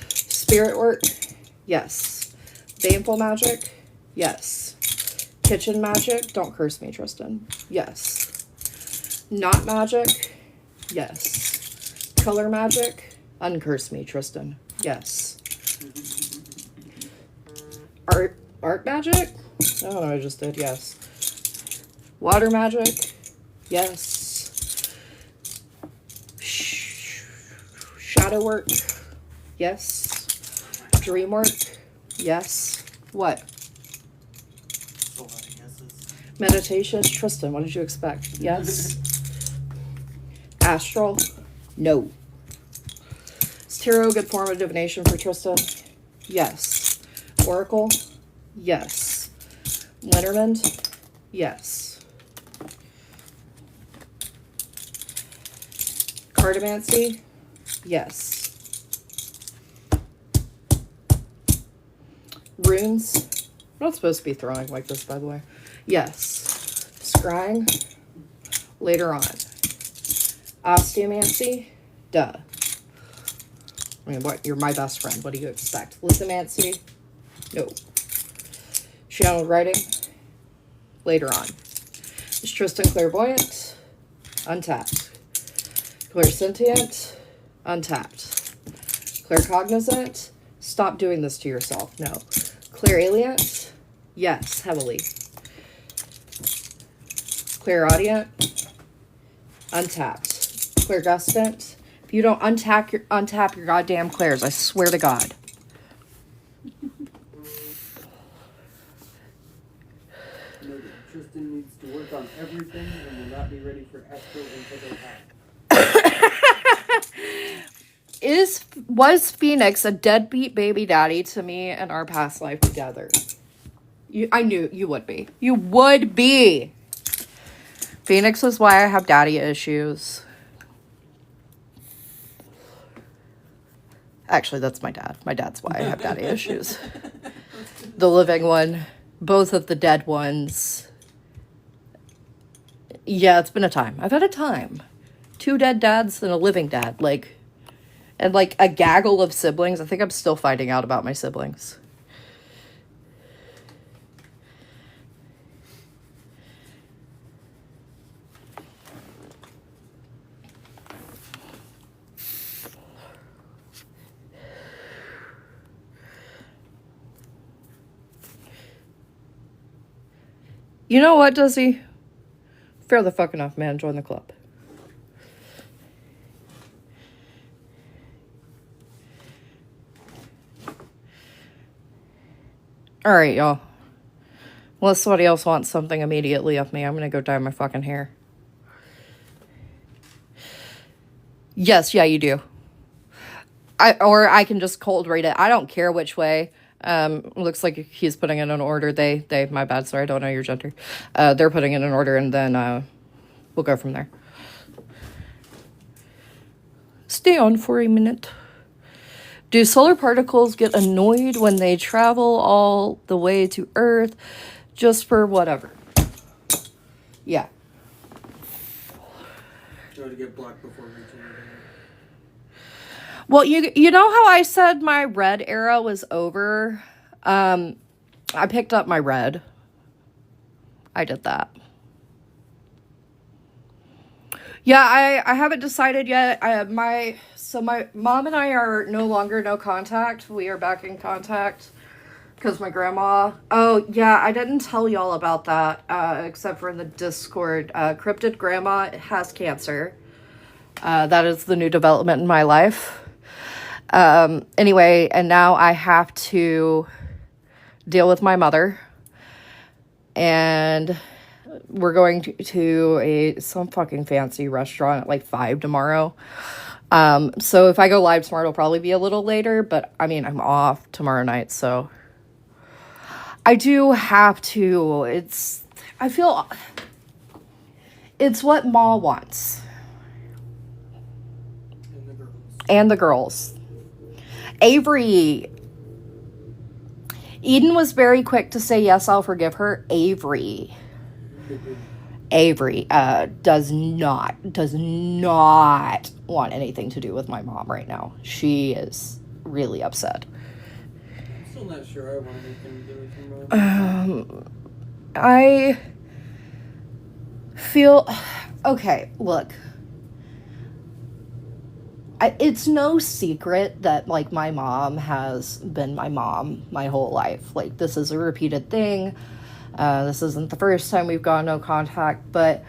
Spirit work? Yes. Baneful magic? Yes. Kitchen magic? Don't curse me, Tristan. Yes. Not magic? Yes. Color magic? Uncurse me, Tristan. Yes. Art magic? Oh, I just did, yes. Water magic, yes. Shadow work, yes. Dream work, yes. What? A lot of yeses. Meditation, Tristan, what did you expect? Yes. Astral, no. Is tarot a good form of divination for Tristan? Yes. Oracle, yes. Lenormand, yes. Cartomancy, yes. Runes, I'm not supposed to be throwing like this, by the way. Yes. Scrying, later on. Osteomancy, duh. I mean, what? You're my best friend. What do you expect? Lithomancy, no. Channel writing, later on. Is Tristan clairvoyant? Untapped. Clairsentient? Untapped. Claircognizant? Stop doing this to yourself. No. Clairalient? Yes, heavily. Clairaudient? Untapped. Clairgustant? If you don't untap your goddamn clairs, I swear to God. Tristan needs to work on everything and will not be ready for Esther until they have. Was Phoenix a deadbeat baby daddy to me in our past life together? I knew you would be. You would be. Phoenix is why I have daddy issues. Actually, that's my dad. My dad's why I have daddy issues. The living one. Both of the dead ones. Yeah, it's been a time. I've had a time. 2 dead dads and a living dad. And a gaggle of siblings. I think I'm still finding out about my siblings. You know what, Dizzy? Fair the fuck enough, man. Join the club. Alright, y'all. Unless somebody else wants something immediately of me, I'm gonna go dye my fucking hair. Yes, yeah, you do. I can just cold read it. I don't care which way. Looks like he's putting in an order. They, my bad, sorry, I don't know your gender. They're putting in an order, and then, we'll go from there. Stay on for a minute. Do solar particles get annoyed when they travel all the way to Earth just for whatever? Yeah. Try to get blocked before reaching it. Well, you know how I said my red era was over? I picked up my red. I did that. Yeah, I haven't decided yet. My mom and I are no longer no contact. We are back in contact because my grandma. Oh yeah, I didn't tell y'all about that except for in the Discord. Cryptid grandma has cancer. That is the new development in my life. Anyway, and now I have to deal with my mother, and we're going to some fucking fancy restaurant at like 5 tomorrow. So if I go live tomorrow, it'll probably be a little later, but I mean, I'm off tomorrow night, so I do have to. I feel it's what Ma wants. And the girls. Avery. Eden was very quick to say, yes, I'll forgive her. Avery does not want anything to do with my mom right now. She is really upset. I'm still not sure I want anything to do with your mom. I feel... Okay, look. It's no secret that, like, my mom has been my mom my whole life. Like, this is a repeated thing. This isn't the first time we've gone no contact, but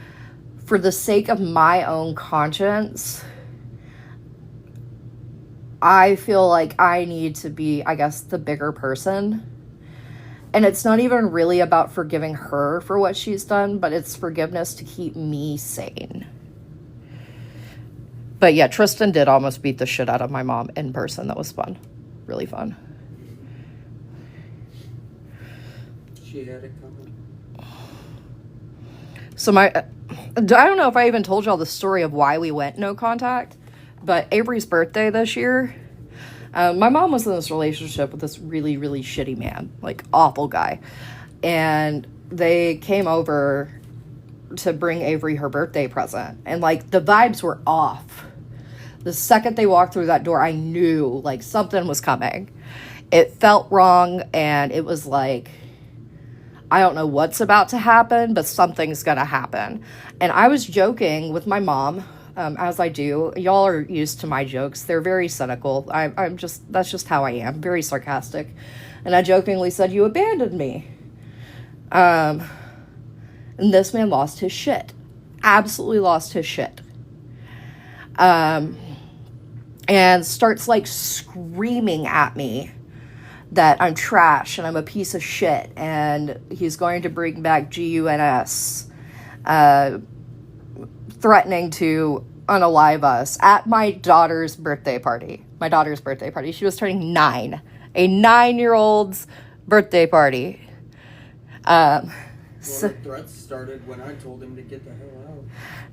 for the sake of my own conscience, I feel like I need to be, I guess, the bigger person. And it's not even really about forgiving her for what she's done, but it's forgiveness to keep me sane. But yeah, Tristan did almost beat the shit out of my mom in person. That was fun. Really fun. She had it coming. So I don't know if I even told y'all the story of why we went no contact, but Avery's birthday this year, my mom was in this relationship with this really, really shitty man, like awful guy. And they came over to bring Avery her birthday present. And like the vibes were off. The second they walked through that door, I knew like something was coming. It felt wrong, and it was like, I don't know what's about to happen, but something's gonna happen. And I was joking with my mom, as I do. Y'all are used to my jokes. They're very cynical. That's just how I am, very sarcastic. And I jokingly said, "You abandoned me." And this man lost his shit. Absolutely lost his shit. And starts like screaming at me that I'm trash and I'm a piece of shit, and he's going to bring back GUNS, threatening to unalive us at my daughter's birthday party. My daughter's birthday party. She was turning 9. A 9-year-old's birthday party. The threats started when I told him to get the hell out.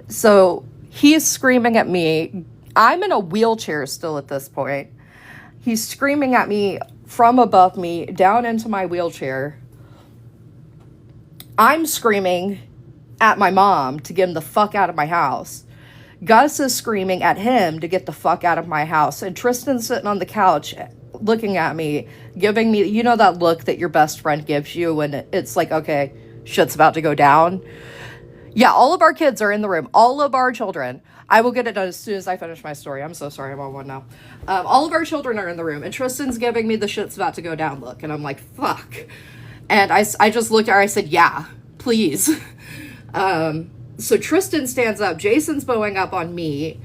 So he's screaming at me. I'm in a wheelchair still at this point. He's screaming at me from above me down into my wheelchair. I'm screaming at my mom to get him the fuck out of my house. Gus is screaming at him to get the fuck out of my house. And Tristan's sitting on the couch looking at me, giving me, you know, that look that your best friend gives you when it's like, okay, shit's about to go down. Yeah, all of our kids are in the room. All of our children. I will get it done as soon as I finish my story. I'm so sorry, I'm on one now. All of our children are in the room, and Tristan's giving me the shit's about to go down look, and I'm like, fuck. And I just looked at her, I said, yeah, please. So Tristan stands up, Jason's bowing up on me,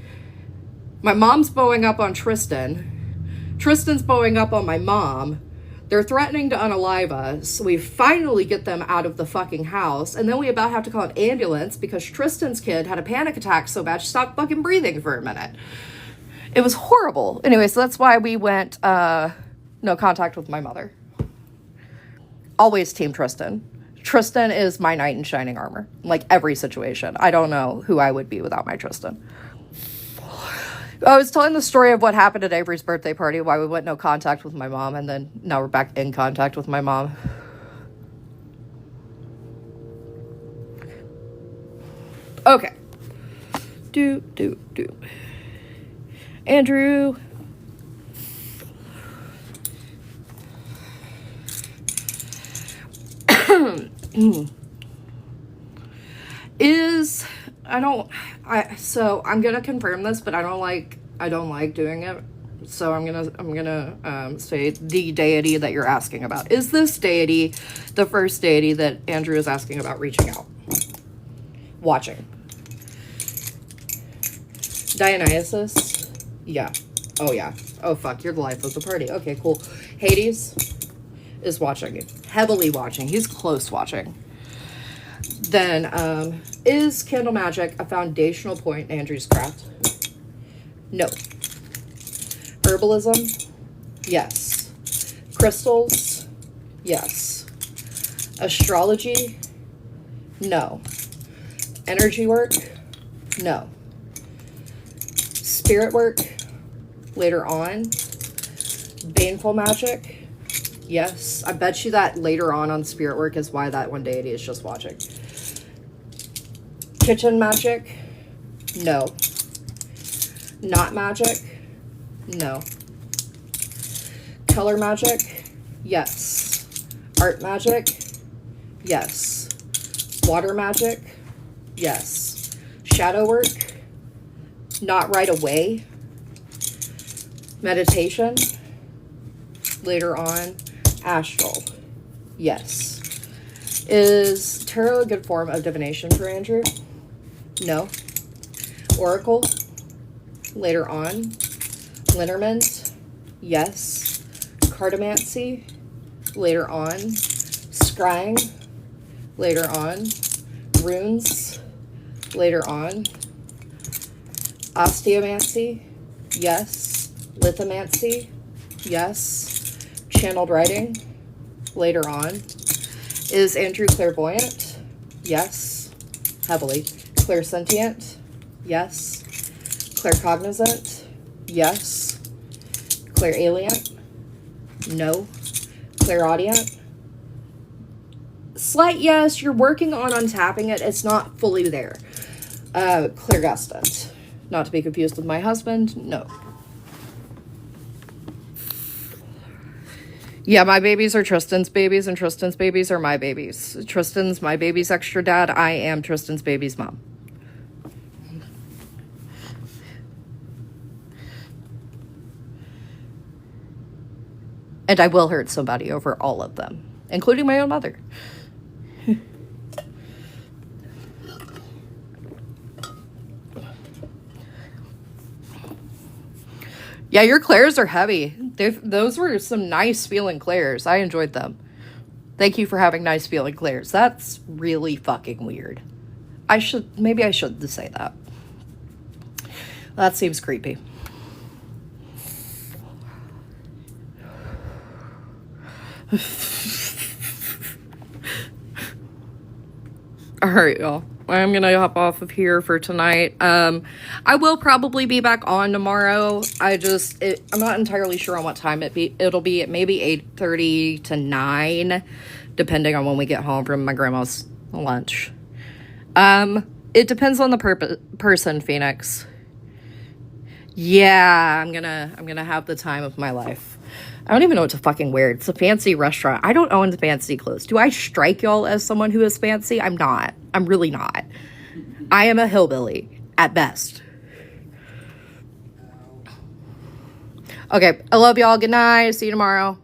my mom's bowing up on Tristan, Tristan's bowing up on my mom. They're threatening to unalive us. We finally get them out of the fucking house. And then we about have to call an ambulance because Tristan's kid had a panic attack so bad she stopped fucking breathing for a minute. It was horrible. Anyway, so that's why we went no contact with my mother. Always team Tristan. Tristan is my knight in shining armor. Like every situation. I don't know who I would be without my Tristan. I was telling the story of what happened at Avery's birthday party, why we went no contact with my mom, and then now we're back in contact with my mom. Okay. Andrew. So I'm gonna confirm this, but I don't like doing it. So I'm gonna say the deity that you're asking about. Is this deity the first deity that Andrew is asking about reaching out? Watching. Dionysus? Yeah. Oh yeah. Oh fuck, you're the life of the party. Okay, cool. Hades is watching. Heavily watching. He's close watching. Then, is candle magic a foundational point in Andrew's craft? No. Herbalism? Yes. Crystals? Yes. Astrology? No. Energy work? No. Spirit work? Later on. Baneful magic? Yes. I bet you that later on spirit work is why that one deity is just watching. Kitchen magic? No. Not magic? No. Color magic? Yes. Art magic? Yes. Water magic? Yes. Shadow work? Not right away. Meditation? Later on. Astral? Yes. Is tarot a good form of divination for Andrew? No. Oracle? Later on. Lenormand? Yes. Cartomancy? Later on. Scrying? Later on. Runes? Later on. Osteomancy? Yes. Lithomancy? Yes. Channeled writing? Later on. Is Andrew clairvoyant? Yes. Heavily. Clairsentient? Yes. Claircognizant? Yes. Clairalient? No. Clairaudient? Slight yes. You're working on untapping it. It's not fully there. Clairgustant. Not to be confused with my husband. No. Yeah, my babies are Tristan's babies, and Tristan's babies are my babies. Tristan's my baby's extra dad. I am Tristan's baby's mom. And I will hurt somebody over all of them, including my own mother. Yeah, your clairs are heavy. Those were some nice feeling clairs. I enjoyed them. Thank you for having nice feeling clairs. That's really fucking weird. Maybe I shouldn't say that. That seems creepy. All right, y'all. I'm going to hop off of here for tonight. I will probably be back on tomorrow. I'm not entirely sure on what time it'll be. It may be 8:30 to 9, depending on when we get home from my grandma's lunch. It depends on the person, Phoenix. Yeah, I'm gonna have the time of my life. I don't even know what to fucking wear. It's a fancy restaurant. I don't own fancy clothes. Do I strike y'all as someone who is fancy? I'm not. I'm really not. I am a hillbilly at best. Okay, I love y'all. Good night. See you tomorrow.